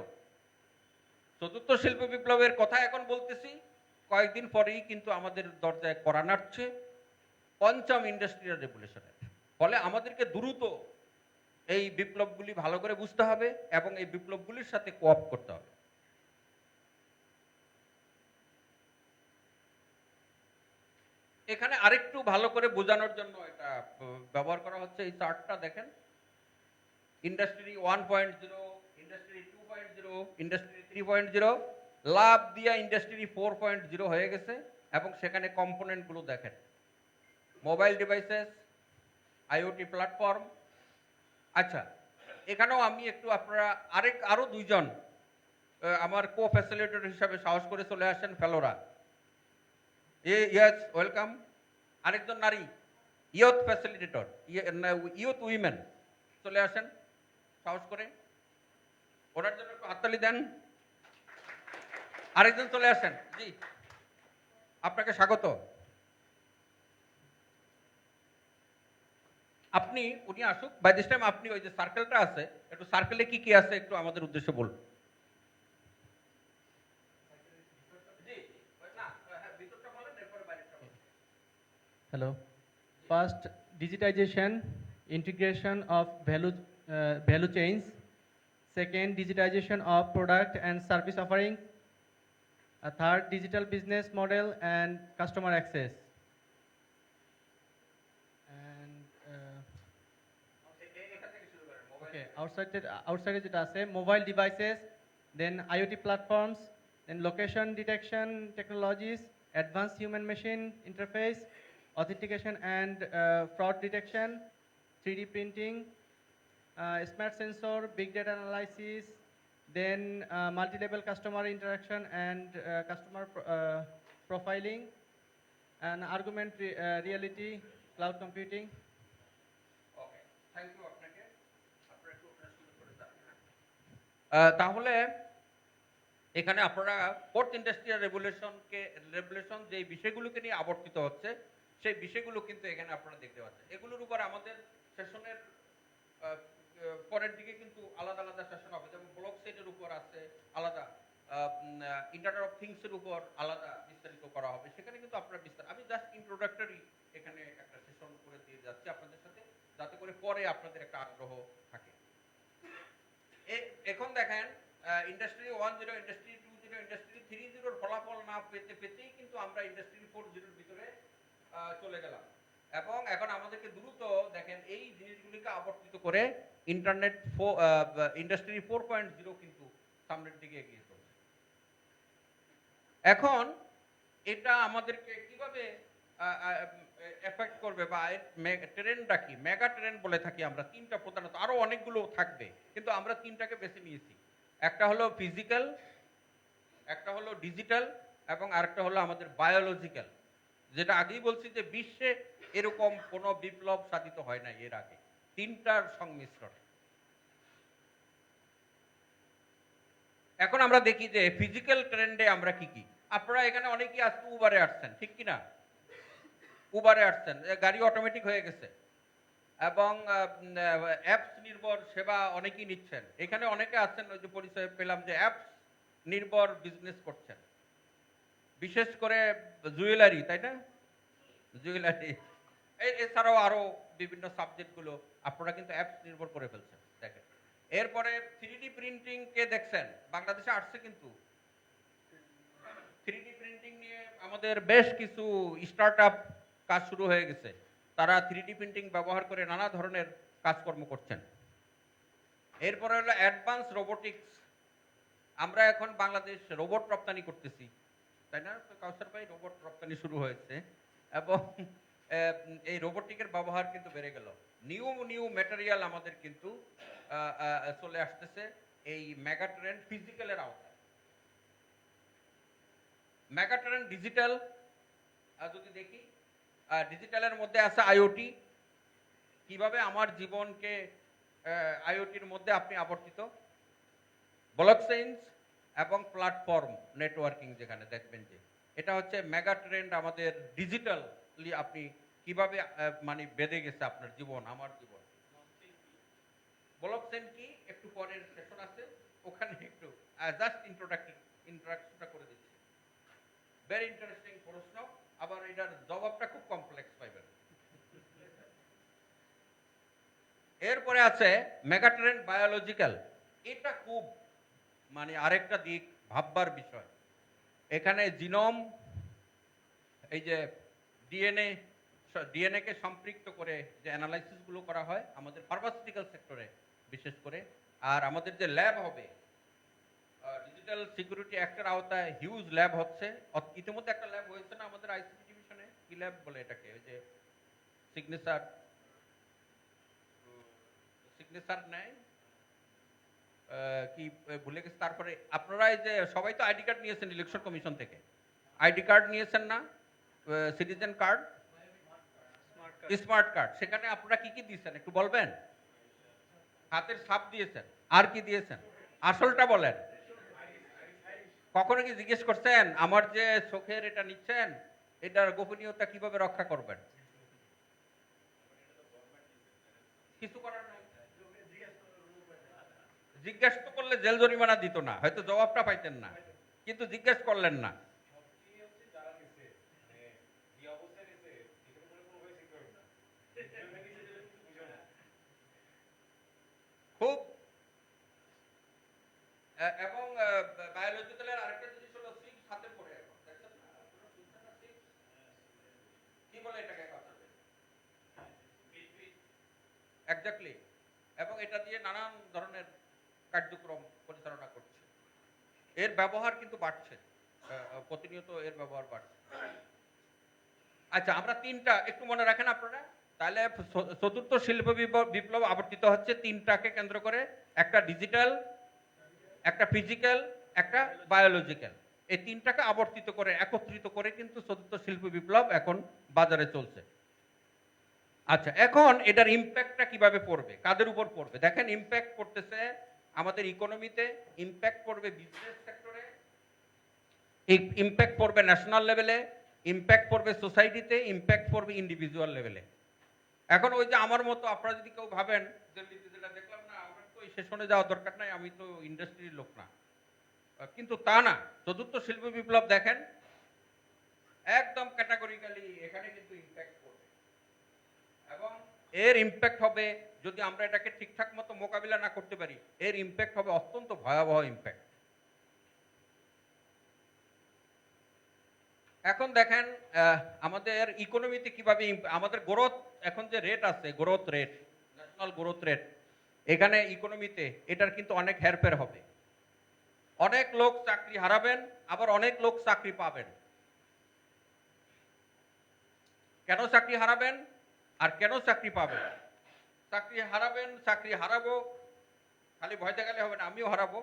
চতুর্থ শিল্প বিপ্লবের কথা এখন বলতেছি, কয়েকদিন পরেই কিন্তু আমাদের দরজায় কড়া নাড়ছে পঞ্চম ইন্ডাস্ট্রিয়াল রেভলিউশনের। ফলে আমাদেরকে দ্রুত এই বিপ্লবগুলি ভালো করে বুঝতে হবে এবং এই বিপ্লবগুলির সাথে কোঅপ করতে হবে। এখানে আরেকটু ভালো করে বোঝানোর জন্য এটা ব্যবহার করা হচ্ছে। এই চার্টটা দেখেন, ইন্ডাস্ট্রি 1.0, ইন্ডাস্ট্রি 2.0, ইন্ডাস্ট্রি 3.0, লাভ দিয়া ইন্ডাস্ট্রি 4.0 হয়ে গেছে। এবং সেখানে কম্পোনেন্টগুলো দেখেন, মোবাইল ডিভাইসেস, আইওটি প্ল্যাটফর্ম। আচ্ছা, এখানেও আমি একটু, আপনারা আরো দুইজন আমার কো ফ্যাসিলিটেটর হিসাবে সাহস করে চলে আসেন, ফেলোরা। Yes, welcome. আরেকজন নারী ইয়ুথ ফ্যাসিলিটেটর, ইয়ুথ উইমেন, চলে আসেন সাহস করে। ওনার জন্য একটু হাততালি দেন। আরেকজন চলে আসেন, জি, আপনাকে স্বাগত। আপনি, উনি আসুক, বাই দিস টাইম আপনি ওই যে সার্কেলটা আছে, একটু সার্কেলে কি কি আছে একটু আমাদের উদ্দেশ্যে বলুন। Hello. First, digitization, integration of value chains. Second, digitization of product and service offerings. Third, digital business model and customer access. And okay, outside যেটা আছে, mobile devices, then IoT platforms, then location detection technologies, advanced human machine interface, authentication and fraud detection, 3D printing, smart sensor, big data analysis, then multi-level customer interaction and customer profiling, and augmented reality, cloud computing. Okay, thank you আপনাকে। আপনারা একটু শুরু করে দেন। তাহলে এখানে আপনারা fourth industrial revolution যে বিষয়গুলোকে নিয়ে আবর্তিত হচ্ছে, সেই বিষয়গুলো কিন্তু এখানে আপনারা দেখতে পাচ্ছেন। এগুলোর উপর আমাদের সেশনের পরের দিকে কিন্তু আলাদা আলাদা সেশন হবে, যেমন ব্লক সাইটের উপর আছে আলাদা, ইন্টারনেট অফ থিংস এর উপর আলাদা বিস্তারিত করা হবে। সেখানে কিন্তু আপনারা আমি জাস্ট ইন্ট্রোডাক্টরি এখানে একটা সেশন করে দিয়ে যাচ্ছি আপনাদের সাথে, যাতে করে পরে আপনাদের একটা আগ্রহ থাকে। এখন দেখেন, ইন্ডাস্ট্রি 1.0, ইন্ডাস্ট্রি 2.0, ইন্ডাস্ট্রি 3.0 এর ফলাফল না পেতেই কিন্তু আমরা ইন্ডাস্ট্রি 4.0 এর ভিতরে চলে গেলাম। এবং এখন আমাদেরকে দ্রুত দেখেন এই জিনিসগুলিকে আবর্তিত করে ইন্ডাস্ট্রি 4.0 কিন্তু সামনের দিকে এগিয়ে চলছে। এখন এটা আমাদেরকে কিভাবে এফেক্ট করবে, বা ট্রেন্ডটা কি, মেগা ট্রেন্ড বলে থাকি আমরা, তিনটা প্রধানত, আরো অনেকগুলো থাকবে, কিন্তু আমরা তিনটাকে বেছে নিয়েছি। একটা হলো ফিজিক্যাল, একটা হলো ডিজিটাল, এবং আরেকটা হলো আমাদের বায়োলজিক্যাল। যেটা আগেই বলছি যে বিশ্বে এরকম কোনো বিপ্লব সাধিত হয় না এর আগে, তিনটার সংমিশ্রণ। এখন আমরা দেখি যে ফিজিক্যাল ট্রেন্ডে আমরা কি কি। আপনারা এখানে অনেকেই আজকে উবারে আসছেন, ঠিক কিনা? উবারে আসছেন, গাড়ি অটোমেটিক হয়ে গেছে এবং অ্যাপস নির্ভর সেবা অনেকেই নিচ্ছেন। এখানে অনেকে আছেন, ওই যে পরিচয় পেলাম যে অ্যাপস নির্ভর বিজনেস করছেন, বিশেষ করে জুয়েলারি, তাই না? জুয়েলারি, এছাড়াও আরো বিভিন্ন সাবজেক্টগুলো আপনারা কিন্তু অ্যাপস নির্ভর করে ফেলছেন। দেখেন, এরপরে 3D প্রিন্টিং কে দেখছেন, বাংলাদেশে আসছে কিন্তু 3D প্রিন্টিং নিয়ে আমাদের বেশ কিছু স্টার্টআপ কাজ শুরু হয়ে গেছে। তারা 3D প্রিন্টিং ব্যবহার করে নানা ধরনের কাজকর্ম করছেন। এরপরে হলো অ্যাডভান্স রোবোটিক্স। আমরা এখন বাংলাদেশ রোবট রপ্তানি করতেছি, তাই না কাউসার ভাই? রোবট রপ্তানি শুরু হয়েছে এবং এই রোবোটিকের ব্যবহার কিন্তু বেড়ে গেল। নিউ ম্যাটেরিয়াল আমাদের কিন্তু চলে আসতেছে এই মেগাট্রেন্ড ফিজিক্যালের আওতায়। মেগাট্রেন্ড ডিজিটাল যদি দেখি, ডিজিটালের মধ্যে আছে আইওটি। কিভাবে আমার জীবনকে আইওটির মধ্যে আপনি আবর্তিত, ব্লকচেইনস এবং প্ল্যাটফর্ম নেটওয়ার্কিং, যেখানে দেখবেন যে এটা হচ্ছে মেগা ট্রেন্ড আমাদের ডিজিটালি আপনি কিভাবে মানে বেঁধে গেছে আপনার জীবন, আমার জীবন। ব্লকচেইন কি একটু পরের সেশন আছে, ওখানে একটু জাস্ট ইন্ট্রোডাকশনটা করে দিচ্ছি। ভেরি ইন্টারেস্টিং প্রশ্ন, আবার এটার জবাবটা খুব কমপ্লেক্স পাইবেন। এরপরে আছে মেগাট্রেন্ড বায়োলজিক্যাল। এটা খুব মানে আরেকটা দিক ভাববার বিষয়। এখানে জিনোম, এই যে ডিএনএ কে সম্পৃক্ত করে যে অ্যানালাইসিস গুলো করা হয় আমাদের ফার্মাসিউটিক্যাল সেক্টরে বিশেষ করে, আর আমাদের যে ল্যাব হবে ডিজিটাল সিকিউরিটি অ্যাক্টের আওতায় হিউজ ল্যাব হচ্ছে। ইতিমধ্যে একটা ল্যাব হয়েছে না আমাদের আইসিটি ডিভিশনে, কি ল্যাব বলে এটাকে, ওই যে সিগনেচার নেয় কি ভুলে গেছে। তারপরে আপনারা এই যে সবাই তো আইডি কার্ড নিয়েছেন ইলেকশন কমিশন থেকে, আইডি কার্ড নিয়েছেন না, সিটিজেন কার্ড, স্মার্ট কার্ড, সেখানে আপনারা কি কি দিয়েছেন একটু বলবেন? হাতের ছাপ দিয়েছেন, আর কি দিয়েছেন আসলটা বলেন। কখনো কি জিজ্ঞেস করছেন আমার যে চোখের এটা নিচ্ছেন এটার গোপনীয়তা কিভাবে রক্ষা করবেন? কিছু করার নাই। জিজ্ঞাসা তো করলে জেল জরিমানা দিত না, হয়তো জবাবটা পাইতেন না, কিন্তু জিজ্ঞেস করলেন না। খুব এবং বায়োলজিক্যালের আরেকটা জিনিস হলো সিক্স হাতে পড়ে এখন, দেখছেন না? কি বলে এটাকে? এক্স্যাক্টলি। এবং এটা দিয়ে নানান ধরনের কার্যক্রম পরিচালনা করছে। এর ব্যবহার কিন্তু বাড়ছে, প্রতিনিয়ত এর ব্যবহার বাড়ছে। আচ্ছা, আমরা তিনটা একটু মনে রাখেন আপনারা, তাহলে চতুর্থ শিল্প বিপ্লব আবর্তিত হচ্ছে তিনটাকে কেন্দ্র করে, একটা ডিজিটাল, একটা ফিজিক্যাল, একটা বায়োলজিক্যাল। এই তিনটাকে আবর্তিত করে একত্রিত করে কিন্তু চতুর্থ শিল্প বিপ্লব এখন বাজারে চলছে। আচ্ছা, এখন এটার ইম্প্যাক্টটা কিভাবে পড়বে, কাদের উপর পড়বে? দেখেন, ইম্প্যাক্ট পড়তেছে আমাদের ইকোনমিতে, ইম্প্যাক্ট পড়বে বিজনেস সেক্টরে, ইম্প্যাক্ট পড়বে ন্যাশনাল লেভেলে, ইম্প্যাক্ট পড়বে সোসাইটিতে, ইম্প্যাক্ট পড়বে ইন্ডিভিজুয়াল লেভেলে। এখন ওই যে আমার মতো আপনারা যদি কেউ ভাবেন যেটা দেখলাম না, আমার তো এই সেশনে যাওয়ার দরকার নাই, আমি তো ইন্ডাস্ট্রির লোক না, কিন্তু তা না। চতুর্থ শিল্প বিপ্লব দেখেন একদম ক্যাটাগরিক্যালি এখানে কিন্তু ইম্প্যাক্ট পড়বে, এবং এর ইম্প্যাক্ট হবে যদি আমরা এটাকে ঠিকঠাক মতো মোকাবিলা না করতে পারি, এর ইম্প্যাক্ট হবে অত্যন্ত ভয়াবহ ইম্প্যাক্ট। এখন দেখেন আমাদের ইকোনমিতে কিভাবে আমাদের গ্রোথ, এখন যে রেট আছে, growth rate, national growth rate, এখানে ইকোনমিতে এটার কিন্তু অনেক হেরফের হবে। অনেক লোক চাকরি হারাবেন, আবার অনেক লোক চাকরি পাবেন। কেন চাকরি হারাবেন আর কেন চাকরি পাবেন? চাকরি হারাবেন, চাকরি হারাবো, খালি ভয় দেখালে হবে না, আমিও হারাবো।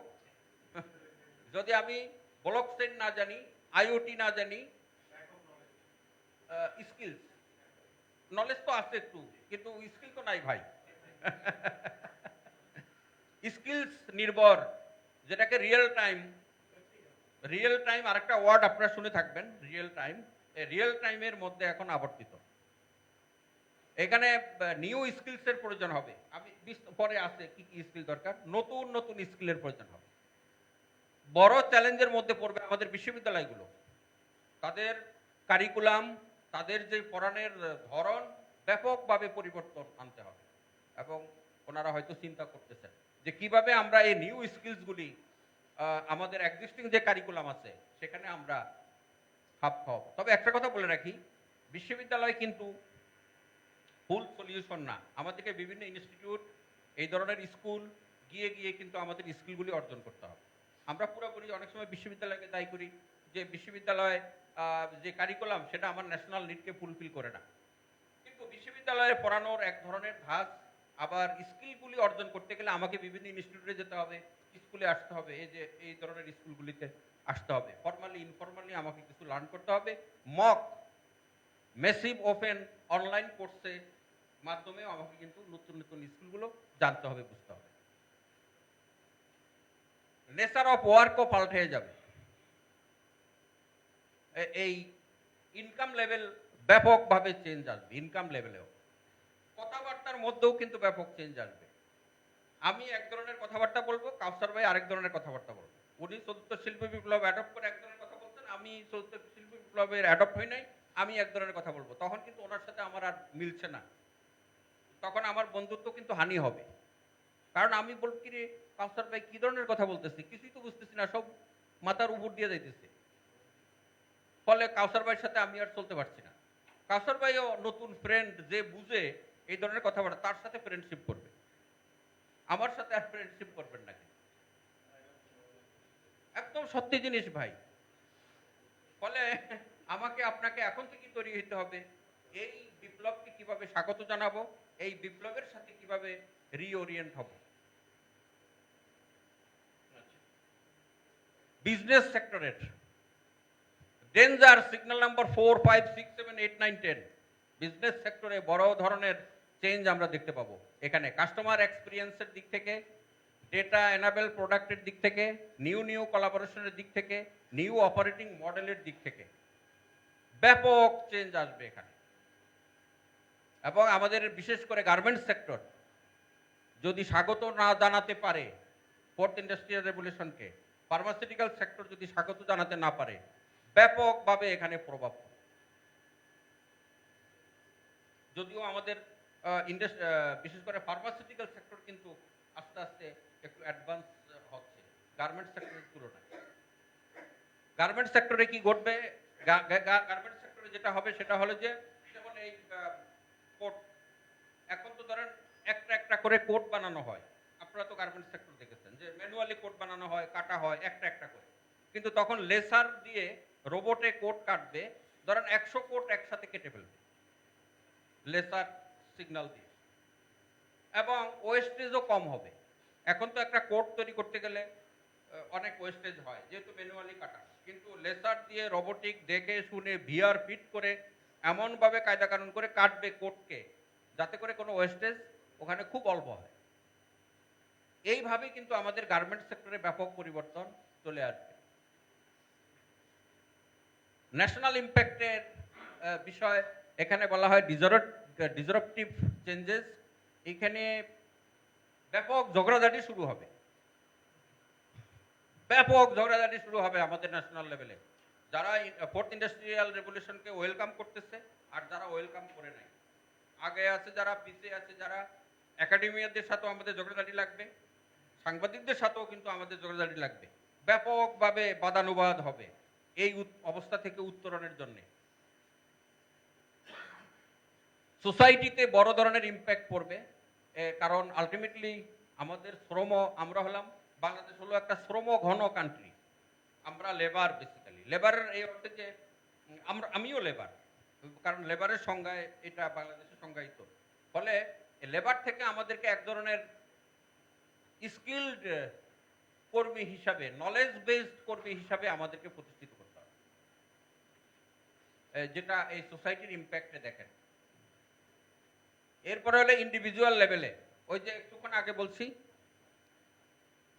যদি আমি ব্লকচেইন না জানি, আইওটি না জানি, স্কিলস নলেজ তো আছে একটু, কিন্তু স্কিল তো নাই ভাই। স্কিলস নির্ভর, যেটাকে রিয়েল টাইম আরেকটা ওয়ার্ড আপনারা শুনে থাকবেন, রিয়েল টাইম। রিয়েল টাইমের মধ্যে এখন আবর্তিত। এখানে নিউ স্কিলসের প্রয়োজন হবে। আমি পরে আছে কি কি স্কিল দরকার, নতুন স্কিলের প্রয়োজন হবে। বড় চ্যালেঞ্জের মধ্যে পড়বে আমাদের বিশ্ববিদ্যালয়গুলো। তাদের কারিকুলাম, তাদের যে পড়ানোর ধরন ব্যাপকভাবে পরিবর্তন আনতে হবে, এবং ওনারা হয়তো চিন্তা করতেছেন যে কিভাবে আমরা এই নিউ স্কিলসগুলি আমাদের এক্সিস্টিং যে কারিকুলাম আছে সেখানে আমরা খাপ খাওয়াবো। তবে একটা কথা বলে রাখি, বিশ্ববিদ্যালয় কিন্তু ফুল সলিউশন না। আমাদেরকে বিভিন্ন ইনস্টিটিউট, এই ধরনের স্কুল গিয়ে গিয়ে কিন্তু আমাদের স্কিলগুলি অর্জন করতে হবে। আমরা পুরোপুরি অনেক সময় বিশ্ববিদ্যালয়কে দায়ী করি যে বিশ্ববিদ্যালয় যে কারিকুলাম সেটা আমার ন্যাশনাল নিডকে ফুলফিল করে না, কিন্তু বিশ্ববিদ্যালয়ে পড়ানোর এক ধরনের ধাঁচ, আবার স্কিলগুলি অর্জন করতে গেলে আমাকে বিভিন্ন ইনস্টিটিউটে যেতে হবে, স্কুলে আসতে হবে, এই ধরনের স্কুলগুলিতে আসতে হবে, ফর্মালি ইনফর্মালি আমাকে কিছু লার্ন করতে হবে। মক মেসিভ ওপেন অনলাইন কোর্সের মাধ্যমেও আমাকে কিন্তু নতুন নতুন স্কিলগুলো জানতে হবে, বুঝতে হবে। নেচার অফ ওয়ার্কও পাল্টে যাবে। এই ইনকাম লেভেল ব্যাপকভাবে চেঞ্জ আসবে, ইনকাম লেভেলেও কথাবার্তার মধ্যেও কিন্তু ব্যাপক চেঞ্জ আসবে। আমি এক ধরনের কথাবার্তা বলবো, কাউসার ভাই আরেক ধরনের কথাবার্তা বলবো। উনি চতুর্থ শিল্প বিপ্লব অ্যাডপ্ট করে এক ধরনের কথা বলতেন, আমি চতুর্থ শিল্প বিপ্লবের অ্যাডপ্ট হই নাই, আমি এক ধরনের কথা বলবো। তখন কিন্তু ওনার সাথে আমার আর মিলছে না, তখন আমার বন্ধুত্ব কিন্তু হানি হবে। কারণ আমি বলব কি রে কাউসার ভাই কি ধরনের কথা বলতেছি, কিছুই তো বুঝতেছি না, সব মাথার উপর দিয়ে যাইতেছে। ফলে কাউসার ভাইয়ের সাথে আমি আর চলতে পারছি না। কাউসার ভাইও নতুন ফ্রেন্ড যে বুঝে এই ধরনের কথাবার্তা, তার সাথে ফ্রেন্ডশিপ করবে, আমার সাথে আর ফ্রেন্ডশিপ করবেন না। একদম সত্যি জিনিস ভাই। ফলে আমাকে আপনাকে এখন থেকে তৈরি হতে হবে, এই বিপ্লবকে কিভাবে স্বাগত জানাবো, এই বিপ্লবের সাথে কিভাবে রিওরিয়েন্ট হব। বিজনেস সেক্টরের ডেঞ্জার সিগন্যাল নাম্বার 4, 5, 6, 7, 8, 9, 10 বিজনেস সেক্টরে বড় ধরনের চেঞ্জ আমরা দেখতে পাবো। এখানে কাস্টমার এক্সপিরিয়েন্সের দিক থেকে, ডেটা এনাবেল প্রোডাক্টের দিক থেকে, নিউ কোলাবোরেশনের দিক থেকে, নিউ অপারেটিং মডেলের দিক থেকে ব্যাপক চেঞ্জ আসবে এখানে। এবং আমাদের বিশেষ করে গার্মেন্টস সেক্টর যদি স্বাগত না জানাতে পারে ফোর্থ ইন্ডাস্ট্রিয়াল রেভলিউশনকে, ফার্মাসিউটিক্যাল সেক্টর যদি স্বাগত জানাতে না পারে, ব্যাপকভাবে এখানে প্রভাব পড়ে। যদিও আমাদের বিশেষ করে ফার্মাসিউটিক্যাল সেক্টর কিন্তু আস্তে আস্তে একটু অ্যাডভান্স হচ্ছে গার্মেন্টস সেক্টরের তুলনায়। গার্মেন্টস সেক্টরে কি ঘটবে, গার্মেন্টস সেক্টরে যেটা হবে সেটা হলো যে যেমন এই কোট, এখন তো ধরেন একটা একটা করে কোট বানানো হয়। আপনারা তো গার্মেন্টস সেক্টর দেখেছেন যে ম্যানুয়ালি কোট বানানো হয়, কাটা হয় একটা একটা করে, কিন্তু তখন লেসার দিয়ে রোবটে কোট কাটবে, ধরেন 100 কোট একসাথে কেটে ফেলবে লেসার সিগন্যাল দিয়ে, এবং ওয়েস্টেজও কম হবে। এখন তো একটা কোট তৈরি করতে গেলে অনেক ওয়েস্টেজ হয় যেহেতু ম্যানুয়ালি কাটা, কিন্তু লেসার দিয়ে রোবোটিক দেখে শুনে ভিআর ফিট করে এমনভাবে কায়দা কানুন করে কাটবে কোটকে যাতে করে কোনো ওয়েস্টেজ ওখানে খুব অল্প হয়। এইভাবে কিন্তু আমাদের গার্মেন্টস সেক্টরে ব্যাপক পরিবর্তন চলে আসবে। ন্যাশনাল ইম্প্যাক্টের বিষয় এখানে বলা হয় ডিসরাপটিভ চেঞ্জেস। এখানে ব্যাপক ঝগড়াঝাটি শুরু হবে, ব্যাপক ঝগড়াঝাটি শুরু হবে আমাদের ন্যাশনাল লেভেলে। যারা ফোর্থ ইন্ডাস্ট্রিয়াল রেভলিউশনকে ওয়েলকাম করতেছে আর যারা ওয়েলকাম করে নাই, আগে আছে যারা, পিছিয়ে আছে যারা, একাডেমিয়াদের সাথেও আমাদের ঝগড়াঝাটি লাগবে, সাংবাদিকদের সাথেও কিন্তু আমাদের ঝগড়াঝাটি লাগবে। ব্যাপকভাবে বাদানুবাদ হবে এই অবস্থা থেকে উত্তরণের জন্য। সোসাইটিতে বড় ধরনের ইম্প্যাক্ট পড়বে, কারণ আলটিমেটলি আমাদের শ্রম, আমরা হলাম, বাংলাদেশ হলো একটা শ্রম ঘন কান্ট্রি, আমরা লেবার, বেসিক্যালি লেবারের এই অর্থে যে আমিও লেবার, কারণ লেবারের সংজ্ঞায় এটা বাংলাদেশের সংজ্ঞায়িত। ফলে লেবার থেকে আমাদেরকে এক ধরনের স্কিলড কর্মী হিসাবে, নলেজ বেসড কর্মী হিসাবে আমাদেরকে প্রতিষ্ঠিত করতে হবে, যেটা এই সোসাইটির ইম্প্যাক্টে দেখেন। এরপরে হলে ইন্ডিভিজুয়াল লেভেলে, ওই যে একটুক্ষণ আগে বলছি,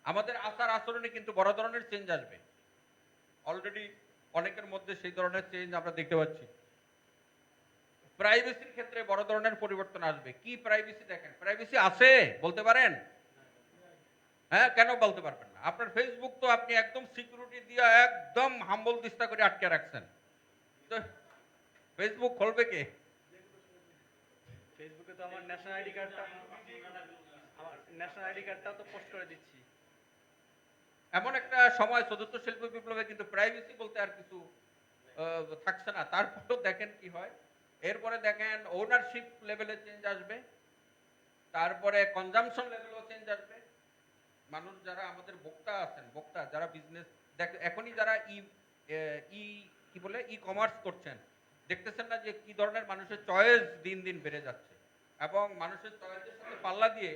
আমাদের আচার আচরণে কিন্তু বড় ধরনের চেঞ্জ আসবে। অলরেডি অনেকের মধ্যে সেই ধরনের চেঞ্জ আমরা দেখতে পাচ্ছি। প্রাইভেসির ক্ষেত্রে বড় ধরনের পরিবর্তন আসবে। কি প্রাইভেসি দেখেন, প্রাইভেসি আছে বলতে পারেন? হ্যাঁ, কেন বলতে পারবেন না? আপনার ফেসবুক তো আপনি একদম সিকিউরিটি দিয়ে একদম হাম্বল দিস্তা করে আটকে রাখছেন, তো ফেসবুক খুলবে কে? ফেসবুকে তো আমার ন্যাশনাল আইডি কার্ডটাও তো পোস্ট করে দিচ্ছি। এমন একটা সময় চতুর্থ শিল্প বিপ্লবে কিন্তু প্রাইভেসি বলতে আর কিছু থাকছে না। তারপরেও দেখেন কি হয়। এরপরে দেখেন ওনারশিপ লেভেলে চেঞ্জ আসবে, তারপরে কনজামশন লেভেলেও চেঞ্জ আসবে, মানুষ যারা আমাদের বক্তা আছেন, বক্তা যারা বিজনেস এখনই যারা কি বলে ই কমার্স করছেন, দেখতেছেন না যে কি ধরনের মানুষের চয়েস দিন দিন বেড়ে যাচ্ছে, এবং মানুষের চয়েসের সাথে পাল্লা দিয়ে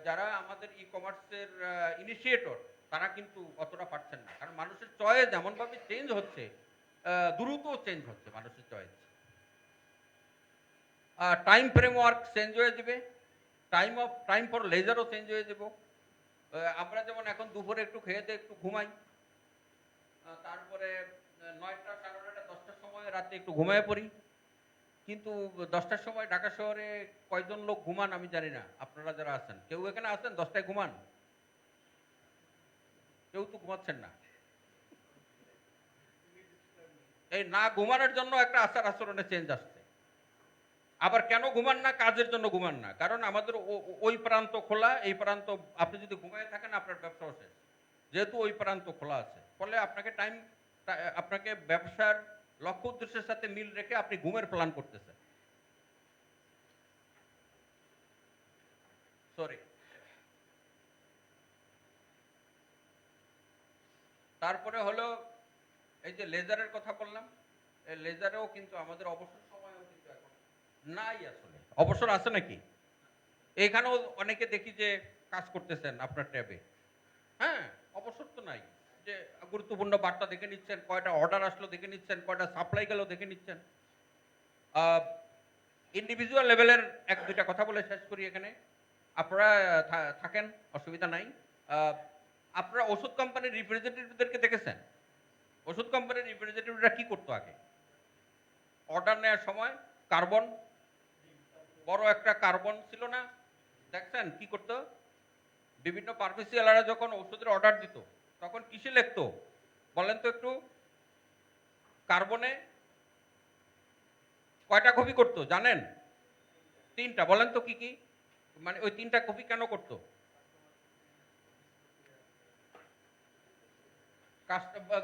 যারা আমাদের ই কমার্সের ইনিশিয়েটর তারা কিন্তু অতটা পারছেন না, কারণ মানুষের চয়েস এমনভাবে চেঞ্জ হচ্ছে, দ্রুত চেঞ্জ হচ্ছে মানুষের চয়েস। টাইম ফ্রেমওয়ার্ক চেঞ্জ হয়ে যাবে, টাইম ফর লেজারও চেঞ্জ হয়ে যাব। আমরা যেমন এখন দুপুরে একটু খেয়ে দিয়ে একটু ঘুমাই, তারপরে 9টা, 9:30, 10টার সময় রাতে একটু ঘুমায় পড়ি, কিন্তু 10টার সময় ঢাকা শহরে কয়জন লোক ঘুমান আমি জানি না। আপনারা যারা আছেন, কেউ এখানে আছেন 10টায় ঘুমান? কেউ তো ঘুমাচ্ছেন না। এই না ঘুমানোর জন্য একটা আচার আচরণে চেঞ্জ আসছে। আবার কেন ঘুমান না? কাজের জন্য ঘুমান না, কারণ আমাদের ওই প্রান্ত খোলা, এই প্রান্ত, আপনি যদি ঘুমায় থাকেন আপনার ব্যবসাও শেষ, যেহেতু ওই প্রান্ত খোলা আছে। ফলে আপনাকে ব্যবসার লক্ষ্য উদ্দেশ্যের সাথে মিল রেখে আপনি ঘুমের প্ল্যান করতেছেন। সরি। তারপরে হলো এই যে লেজারের কথা বললাম, এই লেজারেও কিন্তু আমাদের অবসর সময়ও কিন্তু এখন নাই। আসলে অবসর আছে নাকি? এখানেও অনেকে দেখি যে কাজ করতেছেন আপনার ট্যাবে। হ্যাঁ, অবসর তো নাই, যে গুরুত্বপূর্ণ বার্তা দেখে নিচ্ছেন, কয়টা অর্ডার আসলো দেখে নিচ্ছেন, কয়টা সাপ্লাই গেল দেখে নিচ্ছেন। ইন্ডিভিজুয়াল লেভেলের 1-2টা কথা বলে শেষ করি। এখানে আপনারা থাকেন, অসুবিধা নাই। আপনারা ওষুধ কোম্পানির রিপ্রেজেন্টেটিভদেরকে দেখেছেন? ওষুধ কোম্পানির রিপ্রেজেন্টেটিভরা কি করতো আগে? অর্ডার নেওয়ার সময় কার্বন, বড় একটা কার্বন ছিল না, দেখছেন কি করতো? বিভিন্ন ফার্মেসিওয়ালারা যখন ওষুধের অর্ডার দিত তখন কিসে লিখতো বলেন তো একটু? কার্বনে কয়টা কপি করতো জানেন? 3টা। বলেন তো কি কি? মানে ওই 3টা কপি কেন করতো?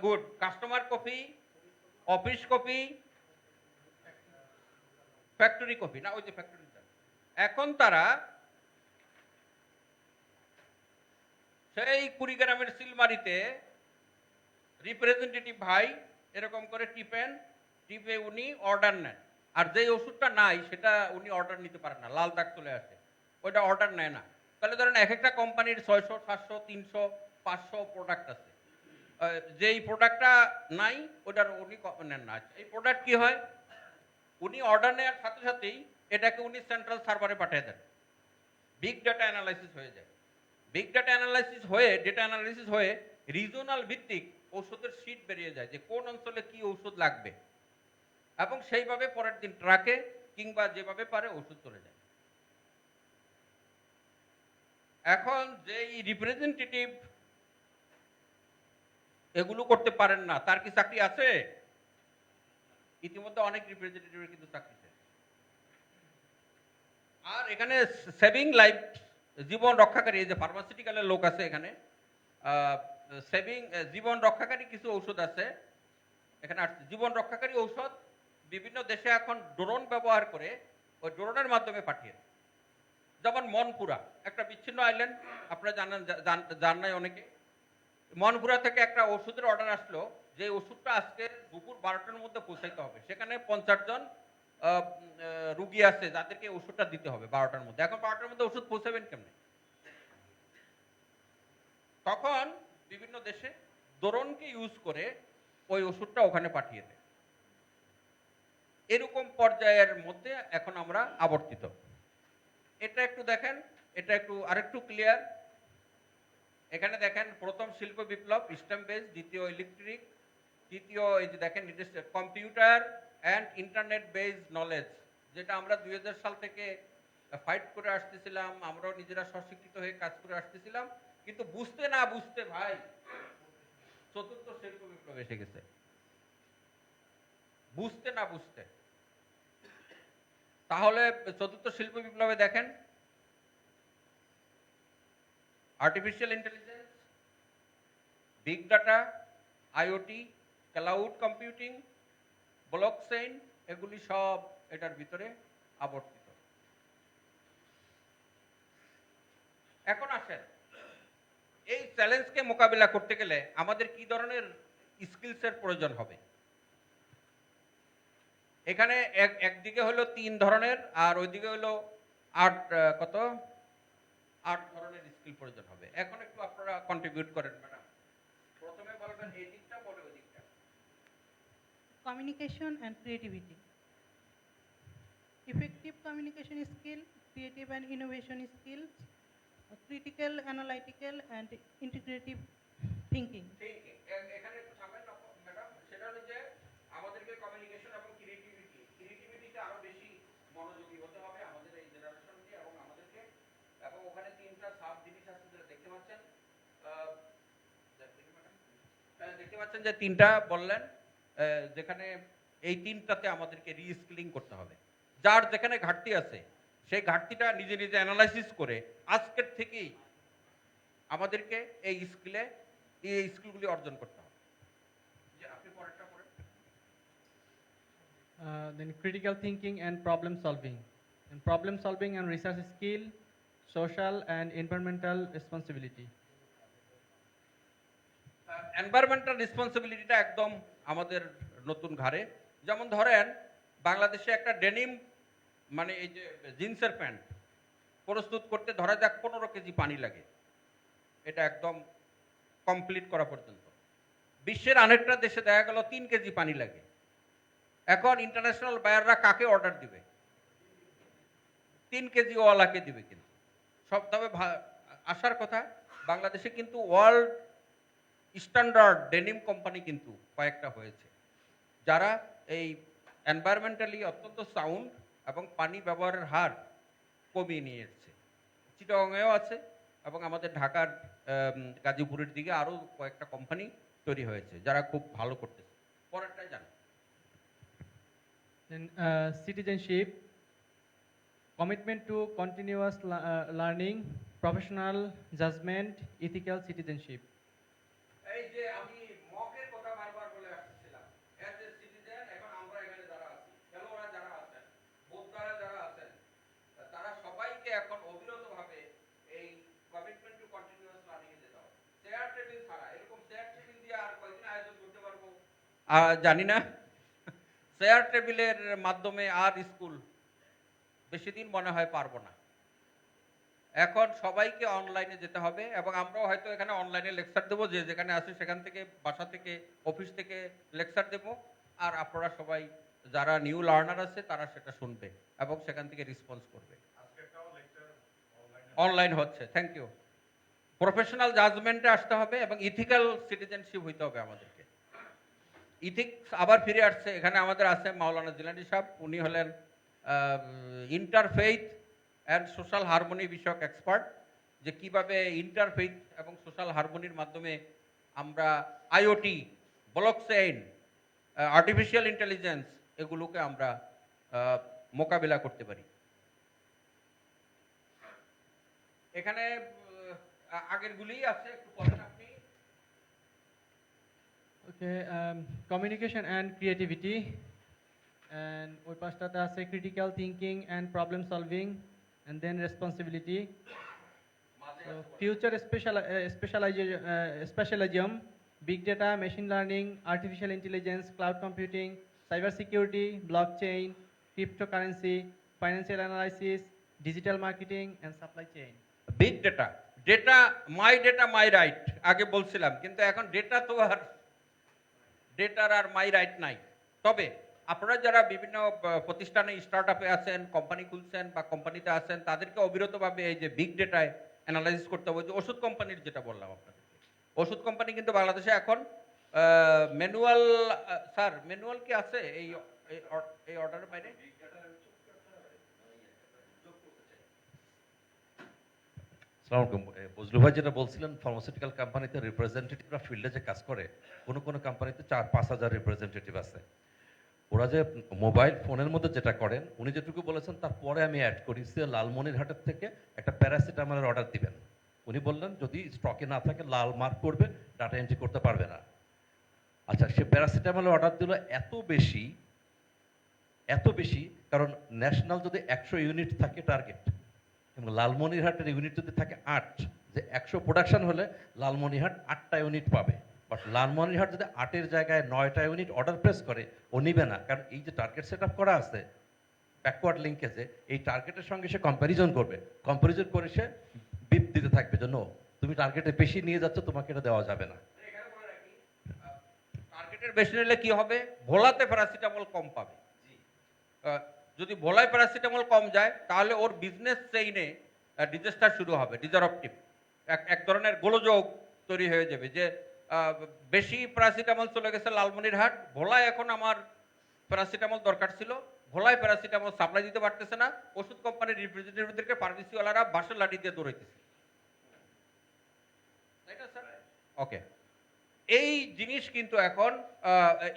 Good. Customer copy, office copy, factory copy, না ওই যে ফ্যাক্টরিটা। এখন তারা সেই কুড়িগ্রামের সিলমারিতে রিপ্রেজেন্টেটিভ ভাই এরকম করে টিপে উনি অর্ডার নেন, আর যেই ওষুধটা নাই সেটা উনি অর্ডার নিতে পারেন না, লাল দাগ চলে আসে, ওইটা অর্ডার নেয় না। তাহলে ধরেন এক একটা কোম্পানির 600, 700, 300, 500 প্রোডাক্ট আছে, যেই প্রোডাক্টটা নাই ওটার উনি নেন না। এই প্রোডাক্ট কি হয়, উনি অর্ডার নেওয়ার সাথে সাথেই এটাকে উনি সেন্ট্রাল সার্ভারে পাঠিয়ে দেন, বিগ ডাটা অ্যানালাইসিস হয়ে যায়। বিগ ডাটা অ্যানালাইসিস হয়ে রিজনাল ভিত্তিক ঔষধের শীট বেরিয়ে যায় যে কোন অঞ্চলে কি ঔষধ লাগবে, এবং সেইভাবে পরের দিন ট্রাকে কিংবা যেভাবে পারে ওষুধ চলে যায়। এখন যেই রিপ্রেজেন্টেটিভ এগুলো করতে পারেন না, তার কি চাকরি আছে? ইতিমধ্যে অনেক রিপ্রেজেন্টেটিভের কিন্তু চাকরি শেষ। আর এখানে সেভিং লাইফ, জীবন রক্ষাকারী, এই যে ফার্মাসিউটিক্যালের লোক আছে এখানে, জীবন রক্ষাকারী কিছু ঔষধ আছে এখানে আসছে। জীবন রক্ষাকারী ঔষধ বিভিন্ন দেশে এখন ড্রোন ব্যবহার করে ওই ড্রোনের মাধ্যমে পাঠিয়ে, যেমন মনপুরা একটা বিচ্ছিন্ন আইল্যান্ড, আপনারা জান নাই অনেকে। মনপুরা থেকে একটা ওষুধের অর্ডার আসলো, যে ওষুধটা আজকে দুপুর 12টার মধ্যে পৌঁছাইতে হবে, সেখানে 50 জন রুগী আছে যাদেরকে ওষুধটা দিতে হবে 12টার মধ্যে। এখন 12টার মধ্যে ওষুধ পৌঁছাবেন কেমনে? তখন বিভিন্ন দেশে ড্রোনকে ইউজ করে ওই ওষুধটা ওখানে পাঠিয়ে দেয়। এরকম পর্যায়ের মধ্যে এখন আমরা আবর্তিত। এটা একটু দেখেন, এটা আরেকটু ক্লিয়ার। এখানে দেখেন প্রথম শিল্প বিপ্লব স্টেম বেস, দ্বিতীয় ইলেকট্রিক, তৃতীয় এই যে দেখেন computer and internet based knowledge, যেটা আমরা 2000 সাল থেকে ফাইট করে আসতেছিলাম, আমরাও নিজেরা স্বশিক্ষিত হয়ে কাজ করে আসতেছিলাম, কিন্তু বুঝতে না বুঝতে ভাই চতুর্থ শিল্প বিপ্লব এসে গেছে, বুঝতে না বুঝতে। তাহলে চতুর্থ শিল্প বিপ্লবে দেখেন artificial intelligence, big data, IoT, cloud computing, blockchain, এগুলি সব এটার ভিতরে আবর্তিত। এখন আসেন এই চ্যালেঞ্জকে মোকাবিলা করতে গেলে আমাদের কি ধরনের স্কিলসের প্রয়োজন হবে? এখানে একদিকে হলো 3 ধরনের আর ওইদিকে হলো 8 ধরনের স্কিল প্রয়োজন হবে। এখন একটু আপনারা কন্ট্রিবিউট করেন ম্যাডাম। প্রথমে বলবেন এই দিকটা, পরে ওই দিকটা। Communication and creativity. Effective communication skill, creative and innovation skills, critical, analytical and integrative thinking. এখানে একটু থামেন না ম্যাডাম। সেটা হলো যে আমাদেরকে কমিউনিকেশন এবং ক্রিয়েটিভিটিতে আরো বেশি মনোযোগী হতে হবে আমাদের এই জেনারেশনকে এবং আমাদেরকে। এবং ওখানে 3টা সাব জিনিস আছে যেটা দেখতে পাচ্ছেন। দেখতে পাচ্ছেন যে 3টা বললেন, যেখানে এই 3টাতে আমাদেরকে রিস্কিলিং করতে হবে। যার যেখানে ঘাটতি আছে সেই ঘাটতিটা নিজে নিজে অ্যানালাইসিস করে আজকের থেকেই আমাদেরকে এই স্কিলগুলি অর্জন করতে হবে। যে আপনি পরেরটা পড়েন। Then critical thinking and problem solving and research skill, social and environmental responsibility. Environmental রেসপন্সিবিলিটিটা একদম আমাদের নতুন ঘাড়ে। যেমন ধরেন বাংলাদেশে একটা ডেনিম মানে এই যে জিন্সের প্যান্ট প্রস্তুত করতে ধরা যাক 15 কেজি পানি লাগে, এটা একদম কমপ্লিট করা পর্যন্ত। বিশ্বের অনেকটা দেশে দেখা গেল 3 কেজি পানি লাগে। এখন ইন্টারন্যাশনাল বায়াররা কাকে অর্ডার দিবে? 3 কেজি ওয়ালাকে দিবে। কিন্তু সব তবে আসার কথা, বাংলাদেশে কিন্তু ওয়ার্ল্ড স্ট্যান্ডার্ড ডেনিম কোম্পানি কিন্তু কয়েকটা হয়েছে, যারা এই এনভায়রনমেন্টালি অত্যন্ত সাউন্ড এবং পানি ব্যবহারের হার কমিয়ে নিয়ে এসছে। চিটাগংয়েও আছে এবং আমাদের ঢাকার গাজীপুরের দিকে আরও কয়েকটা কোম্পানি তৈরি হয়েছে যারা খুব ভালো করতেছে। পরেরটাই জান। Then citizenship, commitment to continuous learning, professional judgment, ethical citizenship. এই যে আমি মকের কথা বারবার বলে আসছিলাম, এজ এ সিটিজেন এখন আমরা এখানে যারা আছি, ফেলোরা যারা আছেন, বোদ্ধারা যারা আছেন, তারা সবাইকে এখন অবিরতভাবে এই কমিটমেন্ট টু কন্টিনিউয়াস লার্নিং এ যেতে হবে। শেয়ার টেবিল ছাড়া, এরকম শেয়ার টেবিল দিয়ে আর কয়দিন আয়োজন করতে পারবো জানি না। শেয়ার টেবিলের মাধ্যমে আর স্কুল বেশি দিন মনে হয় পারবো না। এখন সবাইকে অনলাইনে যেতে হবে এবং আমরাও হয়তো এখানে অনলাইনে লেকচার দেবো, যে যেখানে আসি সেখান থেকে, বাসা থেকে, অফিস থেকে লেকচার দেবো। আর আপনারা সবাই যারা নিউ লার্নার আছে তারা সেটা শুনবে এবং সেখান থেকে রেসপন্স করবে। অনলাইন হচ্ছে। Thank you. প্রফেশনাল জাজমেন্টে আসতে হবে এবং ইথিক্যাল সিটিজেনশিপ হইতে হবে আমাদেরকে। ইথিক্স আবার ফিরে আসছে। এখানে আমাদের আছে মাওলানা জিলানী সাহেব, উনি হলেন ইন্টারফেইথ অ্যান্ড সোশ্যাল হারমোনি বিষয়ক এক্সপার্ট, যে কিভাবে ইন্টারফেইথ এবং সোশ্যাল হারমোনির মাধ্যমে আমরা আইওটি, ব্লকচেইন, আর্টিফিশিয়াল ইন্টেলিজেন্স এগুলোকে আমরা মোকাবিলা করতে পারি। এখানে আগেরগুলিই আছে, একটু পড়েন আপনি। Okay, communication and creativity, and ওই পাঁচটাতে আছে critical thinking and problem solving, and then responsibility. So future specialism, big data, machine learning, artificial intelligence, cloud computing, cyber security, blockchain, cryptocurrency, financial analysis, digital marketing, and supply chain. Big data, data my right আগে বলছিলাম, কিন্তু এখন data তো আর ডেটার আর my right নাই। তবে আপনারা যারা বিভিন্ন প্রতিষ্ঠানে স্টার্টআপে আছেন, কোম্পানি খুলছেন বা কোম্পানিতে আছেন, তাদেরকে অবিরতভাবে এই যে বিগ ডেটায় অ্যানালাইসিস করতে হবে। যে ওষুধ কোম্পানির যেটা বললাম আপনাদেরকে, ওষুধ কোম্পানি কিন্তু বাংলাদেশে এখন ম্যানুয়াল, স্যার ম্যানুয়াল কি আছে এই অর্ডারের বাইরে? বজলু ভাই যেটা বলছিলেন, ফার্মাসিউটিক্যাল কোম্পানিতে রিপ্রেজেন্টেটিভরা ফিল্ডে যে কাজ করে, কোনো কোম্পানিতে 4-5 হাজার রিপ্রেজেন্টেটিভ আছে। ওরা যে মোবাইল ফোনের মধ্যে যেটা করেন, উনি যেটুকু বলেছেন তারপরে আমি অ্যাড করি, সে লালমনিরহাটের থেকে একটা প্যারাসিটামলের অর্ডার দিবেন। উনি বললেন যদি স্টকে না থাকে লাল মার্ক করবে, ডাটা এন্ট্রি করতে পারবে না। আচ্ছা, সে প্যারাসিটামলের অর্ডার দিল এত বেশি, কারণ ন্যাশনাল যদি 100 ইউনিট থাকে টার্গেট, এবং লালমনিরহাটের ইউনিট যদি থাকে 8, যে 100 প্রোডাকশন হলে লালমনিরহাট 8টা ইউনিট পাবে, বাট লালমনিরহাট যদি 8-এর জায়গায় 9টা ইউনিট অর্ডার প্লেস করে ও নিবে না, কারণ এই যে টার্গেট সেট আপ করা আছে ব্যাকওয়ার্ড লিঙ্কেজে, এই টার্গেটের সঙ্গে সে কম্প্যারিজন করবে, কম্প্যারিজন করে সে বিপ দিতে থাকবে যে নো তুমি টার্গেটে বেশি নিয়ে যাচ্ছ, তোমাকে এটা দেওয়া যাবে না। টার্গেটের বেশি নিলে কি হবে? ভোলাতে প্যারাসিটামল কম পাবে। যদি ভোলায় প্যারাসিটামল কম যায় তাহলে ওর বিজনেস চেইনে ডিজাস্টার শুরু হবে, ডিজারপটিভ এক ধরনের গোলযোগ তৈরি হয়ে যাবে যে বেশি প্যারাসিটামল চলে গেছে লালমনিরহাট, ভোলায় এখন আমার প্যারাসিটামল দরকার ছিল, ভোলায় প্যারাসিটামল সাপ্লাই দিতে পারতেছে না, ওষুধ কোম্পানির রিপ্রেজেন্টেটিভদেরকে ফার্মেসিওয়ালারা বাঁশের লাঠি দিয়ে দৌড়াইতেছে, তাই না স্যার? ওকে, এই জিনিস কিন্তু এখন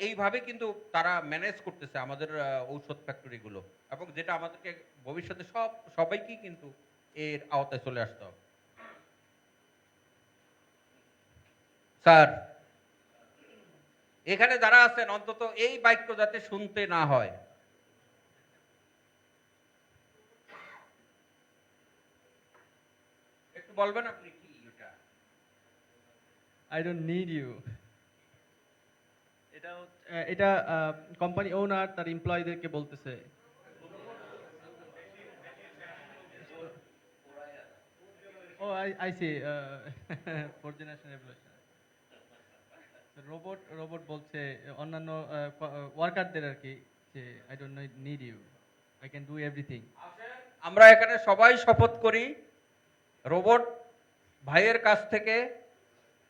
এইভাবে কিন্তু তারা ম্যানেজ করতেছে আমাদের ঔষধ ফ্যাক্টরিগুলো, এবং যেটা আমাদেরকে ভবিষ্যতে সবাইকেই কিন্তু এর আওতায় চলে আসতে হবে। স্যার, এখানে যারা আছেন অন্তত এই বাক্য যাতে শুনতে না হয়। একটু বলবেন আপনি কি এটা? I don't need you. এটা কোম্পানি ওনার তার এমপ্লয়ীদেরকে বলতেছে। Oh I see, fourth generation revolution. Robot বলছে অন্যান্য ওয়ার্কারদের আর কি যে I don't need you, I can do everything. আমরা এখানে সবাই শপথ করি রোবট ভাইয়ের কাছ থেকে,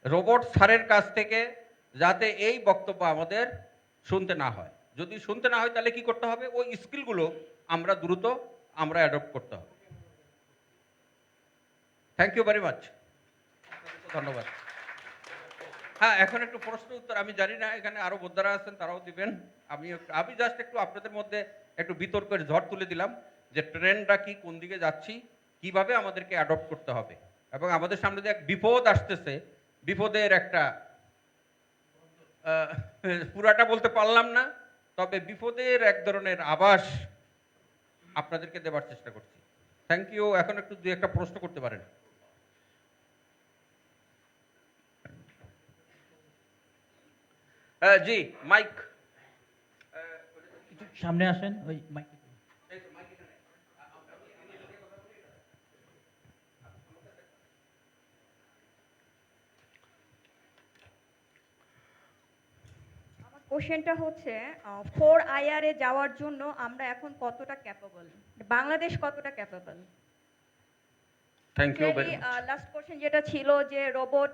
রোবট স্যারের কাছ থেকে, যাতে এই বক্তব্য আমাদের শুনতে না হয়। যদি শুনতে না হয় তাহলে কি করতে হবে? ওই স্কিলগুলো আমরা দ্রুত অ্যাডপ্ট করতে হবে। থ্যাংক ইউ ভেরি মাচ, ধন্যবাদ। হ্যাঁ, এখন একটু প্রশ্ন উত্তর, আমি জানি না এখানে আরো বোদ্ধারা আছেন, তারাও দিবেন। আমি জাস্ট একটু আপনাদের মধ্যে একটু বিতর্কের ঝড় তুলে দিলাম যে ট্রেন্ডটা কি, কোন দিকে যাচ্ছি, কিভাবে আমাদেরকে অ্যাডপ্ট করতে হবে, এবং আমাদের সামনে যে এক বিপদ আসতেছে, বিপদের একটা পুরাটা বলতে পারলাম না, তবে বিপদের এক ধরনের আভাস আপনাদেরকে দেওয়ার চেষ্টা করছি। Thank you. এখন একটু দুই একটা প্রশ্ন করতে পারেন। জি, মাইক সামনে আসেন, ওই মাইক। কোশ্চেনটা হচ্ছে 4IR এ যাওয়ার জন্য আমরা এখন কতটা ক্যাপেবল, বাংলাদেশ কতটা capable? Thank you very much. Last question যেটা ছিল যে রোবট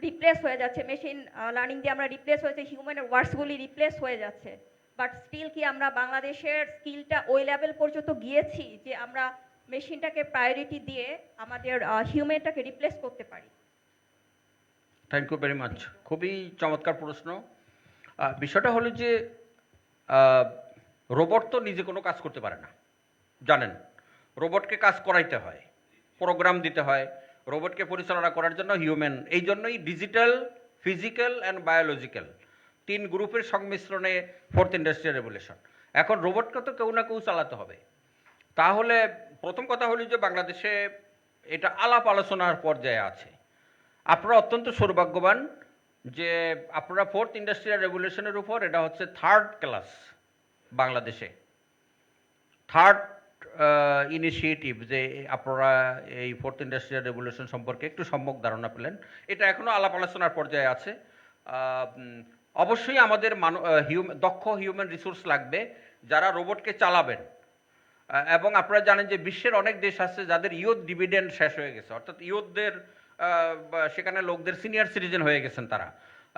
রিপ্লেস হয়ে যাচ্ছে, মেশিন লার্নিং দিয়ে আমরা রিপ্লেস হয়েছে, হিউম্যানের ওয়ার্ডসগুলি রিপ্লেস হয়ে যাচ্ছে, বাট স্টিল কি আমরা বাংলাদেশের স্কিলটা ওই লেভেল পর্যন্ত গিয়েছি যে আমরা মেশিনটাকে প্রায়োরিটি দিয়ে আমাদের হিউম্যানটাকে রিপ্লেস করতে পারি? থ্যাংক ইউ ভেরি মাচ, খুবই চমৎকার প্রশ্ন। বিষয়টা হলো যে রোবট তো নিজে কোনো কাজ করতে পারে না, জানেন। রোবটকে কাজ করাইতে হয়, প্রোগ্রাম দিতে হয়, রোবটকে পরিচালনা করার জন্য হিউম্যান। এই জন্যই ডিজিটাল, ফিজিক্যাল অ্যান্ড বায়োলজিক্যাল 3 গ্রুপের সংমিশ্রণে 4th ইন্ডাস্ট্রিয়াল রেভলিউশন। এখন রোবটকে তো কেউ না কেউ চালাতে হবে। তাহলে প্রথম কথা হলো যে বাংলাদেশে এটা আলাপ আলোচনার পর্যায়ে আছে। আপনারা অত্যন্ত সৌভাগ্যবান যে আপনারা 4th ইন্ডাস্ট্রিয়াল রেভলিউশনের উপর, এটা হচ্ছে 3rd ক্লাস বাংলাদেশে, 3rd ইনিশিয়েটিভ, যে আপনারা এই 4th ইন্ডাস্ট্রিয়াল রেভলিউশন সম্পর্কে একটু সম্যক ধারণা পেলেন। এটা এখনও আলাপ আলোচনার পর্যায়ে আছে। অবশ্যই আমাদের দক্ষ হিউম্যান রিসোর্স লাগবে যারা রোবটকে চালাবেন। এবং আপনারা জানেন যে বিশ্বের অনেক দেশ আছে যাদের ইয়ুথ ডিভিডেন্ড শেষ হয়ে গেছে, অর্থাৎ ইয়ুথদের সেখানে লোকদের সিনিয়র সিটিজেন হয়ে গেছেন তারা,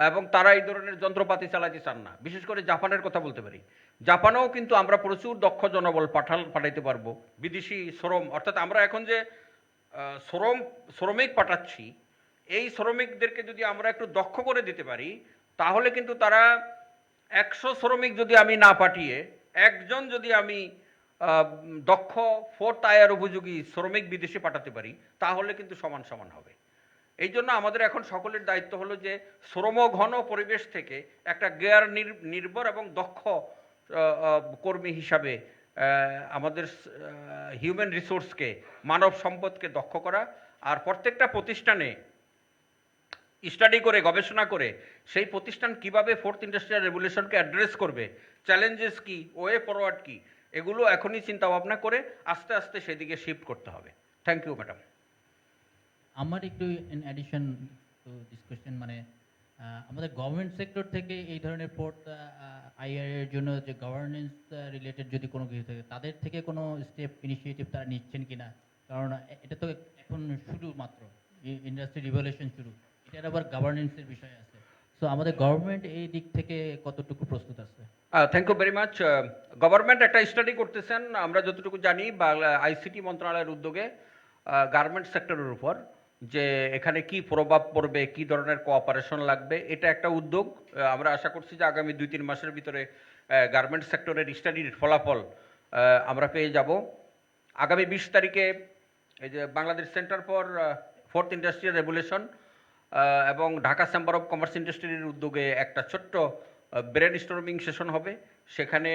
এবং তারা এই ধরনের যন্ত্রপাতি চালাতে চান না। বিশেষ করে জাপানের কথা বলতে পারি, জাপানেও কিন্তু আমরা প্রচুর দক্ষ জনবল পাঠাইতে পারবো, বিদেশি শ্রম। অর্থাৎ আমরা এখন যে শ্রমিক পাঠাচ্ছি, এই শ্রমিকদেরকে যদি আমরা একটু দক্ষ করে দিতে পারি, তাহলে কিন্তু তারা 100 শ্রমিক যদি আমি না পাঠিয়ে একজন যদি আমি দক্ষ 4th IR উপযোগী শ্রমিক বিদেশে পাঠাতে পারি, তাহলে কিন্তু সমান সমান হবে। এই জন্য আমাদের এখন সকলের দায়িত্ব হলো যে শ্রমঘন পরিবেশ থেকে একটা জ্ঞান নির্ভর এবং দক্ষ কর্মী হিসাবে আমাদের হিউম্যান রিসোর্সকে, মানব সম্পদকে দক্ষ করা, আর প্রত্যেকটা প্রতিষ্ঠানে স্টাডি করে, গবেষণা করে সেই প্রতিষ্ঠান কিভাবে ফোর্থ ইন্ডাস্ট্রিয়াল রেভলিউশনকে অ্যাড্রেস করবে, চ্যালেঞ্জেস কি, ওয়ে ফরওয়ার্ড কি, এগুলো এখনই চিন্তা ভাবনা করে আস্তে আস্তে সেদিকে শিফট করতে হবে। Thank you madam. আমার একটু in addition to this question, মানে আমাদের গভর্নমেন্ট সেক্টর থেকে এই ধরনের ফোর্থ আইআর এর জন্য যে গভর্নেন্স রিলেটেড যদি কোনো কিছু থাকে, তাদের থেকে কোনো স্টেপ ইনিশিয়েটিভ তারা নিচ্ছেন কিনা? কারণ এটা তো এখন শুরু মাত্র, ইন্ডাস্ট্রি রিভলিউশন শুরু, এটার আবার গভর্নেন্সের বিষয় আছে। সো আমাদের গভর্নমেন্ট এই দিক থেকে কতটুকু প্রস্তুত আছে? Thank you very much. Government একটা স্টাডি করতেছেন, আমরা যতটুকু জানি আইসিটি মন্ত্রণালয়ের উদ্যোগে গার্মেন্ট সেক্টরের উপর, যে এখানে কি প্রভাব পড়বে, কি ধরনের কোঅপারেশন লাগবে, এটা একটা উদ্যোগ। আমরা আশা করছি যে আগামী 2-3 মাসের ভিতরে গার্মেন্ট সেক্টরের স্টাডির ফলাফল আমরা পেয়ে যাব। আগামী 20 তারিখে এই যে Bangladesh centre for fourth industrial revolution এবং ঢাকা চেম্বার অফ কমার্স ইন্ডাস্ট্রির উদ্যোগে একটা ছোট্ট ব্রেন স্টর্মিং সেশন হবে। সেখানে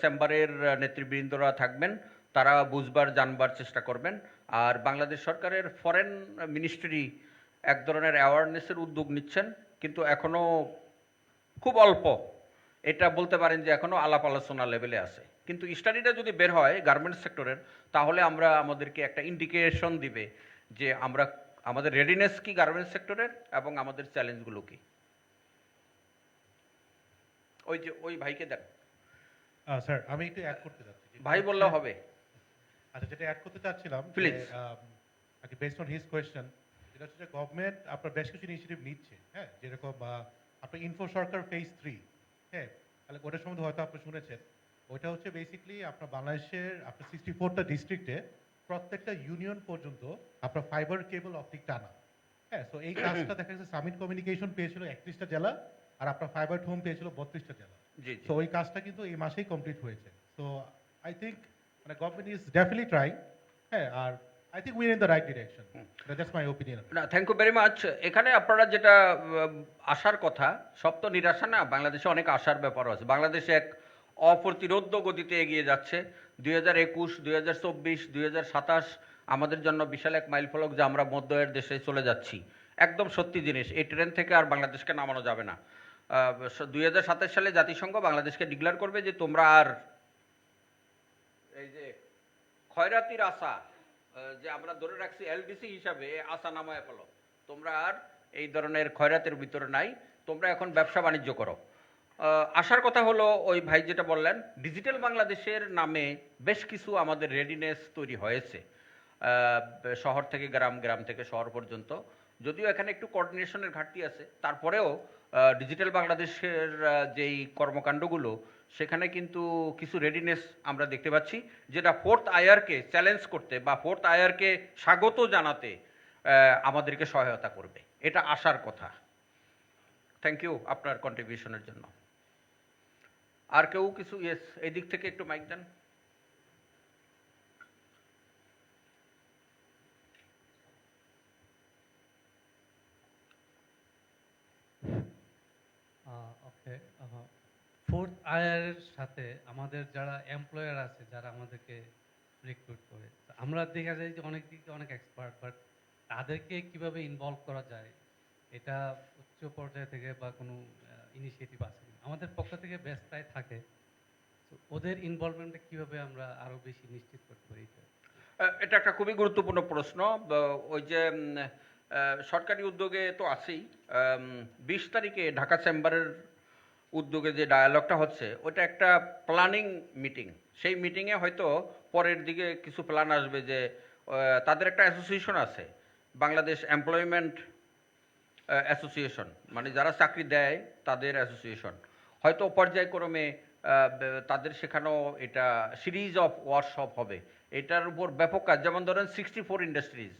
চেম্বারের নেতৃবৃন্দরা থাকবেন, তারা বুঝবার জানবার চেষ্টা করবেন। আর বাংলাদেশ সরকারের ফরেন মিনিস্ট্রি এক ধরনের অ্যাওয়ারনেসের উদ্যোগ নিচ্ছেন, কিন্তু এখনও খুব অল্প, এটা বলতে পারেন যে এখনও আলাপ আলোচনা লেভেলে আছে। কিন্তু স্টাডিটা যদি বের হয় গার্মেন্টস সেক্টরের, তাহলে আমরা আমাদেরকে একটা ইন্ডিকেশন দিবে যে আমরা আমাদের রেডিনেস কি গার্মেন্টস সেক্টরের এবং আমাদের চ্যালেঞ্জগুলো কি। ওই যে ওই ভাইকে দেন। স্যার আমি একটু অ্যাড করতে চাচ্ছি। ভাই বললেও হবে। আচ্ছা, যেটা অ্যাড করতে চাচ্ছিলাম, please, based on his question, যেটা হচ্ছে গভর্নমেন্ট আপনার বেশ কিছু ইনিশিয়েটিভ নিচ্ছে, হ্যাঁ, যেরকম আপনার ইনফো সরকার ফেজ 3, হ্যাঁ, তাহলে ওটার সম্বন্ধে হয়তো আপনি শুনেছেন। ওইটা হচ্ছে বেসিক্যালি আপনার বাংলাদেশের আপনার 64টা ডিস্ট্রিক্টে প্রত্যেকটা ইউনিয়ন পর্যন্ত আপনার ফাইবার কেবল অপটিক টানা, হ্যাঁ। সো এই কাজটা দেখা যাচ্ছে সামিট কমিউনিকেশন পেয়েছিল 31টা জেলা, আর আপনার ফাইবার হোম পেয়েছিল 32টা জেলা। সো ওই কাজটা কিন্তু এই মাসেই কমপ্লিট হয়েছে। সো আই থিঙ্ক মানে গভর্নমেন্ট ইজ ডেফিনেটলি ট্রাইং, হ্যাঁ, আর I think we are in the right direction. That's my opinion. না, থ্যাংক ইউ ভেরি মাচ। এখানে আপনারা যেটা আশার কথা, সব তো নিরাশা না, বাংলাদেশে অনেক আশার ব্যাপারও আছে। বাংলাদেশে এক অপ্রতিরোধ্য গতিতে এগিয়ে যাচ্ছে। 2021, 2024, 2027 আমাদের জন্য বিশাল এক মাইলফলক, যে আমরা মধ্য আয়ের দেশে চলে যাচ্ছি। একদম সত্যি জিনিস, এই ট্রেন থেকে আর বাংলাদেশকে নামানো যাবে না। 2027 সালে জাতিসংঘ বাংলাদেশকে ডিক্লেয়ার করবে যে তোমরা আর এই যে খয়রাতির আশা, যে আমরা ধরে রাখছি এলডিসি হিসাবে, আশা নামায় ফেলো, তোমরা আর এই ধরনের খয়রাতের ভিতরে নাই, তোমরা এখন ব্যবসা বাণিজ্য করো। আসার কথা হলো ওই ভাই যেটা বললেন, ডিজিটাল বাংলাদেশের নামে বেশ কিছু আমাদের রেডিনেস তৈরি হয়েছে, শহর থেকে গ্রাম, গ্রাম থেকে শহর পর্যন্ত। যদিও এখানে একটু কোঅর্ডিনেশনের ঘাটতি আছে, তারপরেও ডিজিটাল বাংলাদেশের যেই কর্মকাণ্ডগুলো, সেখানে কিন্তু কিছু রেডিনেস আমরা দেখতে পাচ্ছি, যেটা ফোর্থ আইআরকে চ্যালেঞ্জ করতে বা ফোর্থ আইআরকে স্বাগত জানাতে আমাদেরকে সহায়তা করবে, এটা আশার কথা। থ্যাংক ইউ আপনার কন্ট্রিবিউশনের জন্য। আর কেউ কিছু? ইয়েস, এই দিক থেকে একটু মাইক দেন। ওকে, ফোর্থ আইআরের সাথে আমাদের যারা এমপ্লয়ার আছে, যারা আমাদেরকে রিক্রুট করে, আমরা দেখা যায় যে অনেক দিকে অনেক এক্সপার্ট, বাট তাদেরকে কিভাবে ইনভলভ করা যায়, এটা উচ্চ পর্যায় থেকে বা কোনো ইনিশিয়েটিভ আছে আমাদের পক্ষ থেকে ব্যস্তায় থাকে, ওদের ইনভলভমেন্টটা কিভাবে আমরা আরো বেশি নিশ্চিত করতে পারি? এটা একটা খুবই গুরুত্বপূর্ণ প্রশ্ন। ওই যে সরকারি উদ্যোগে তো আছেই, 20 তারিখে ঢাকা চেম্বারের উদ্যোগে যে ডায়ালগটা হচ্ছে, ওটা একটা প্ল্যানিং মিটিং। সেই মিটিংয়ে হয়তো পরের দিকে কিছু প্ল্যান আসবে, যে তাদের একটা অ্যাসোসিয়েশন আছে, বাংলাদেশ এমপ্লয়মেন্ট অ্যাসোসিয়েশন, মানে যারা চাকরি দেয় তাদের অ্যাসোসিয়েশন। হয়তো পর্যায়ক্রমে তাদের শেখানো এটা সিরিজ অফ ওয়ার্কশপ হবে, এটার উপর ব্যাপক কাজ। যেমন ধরেন 64 industries,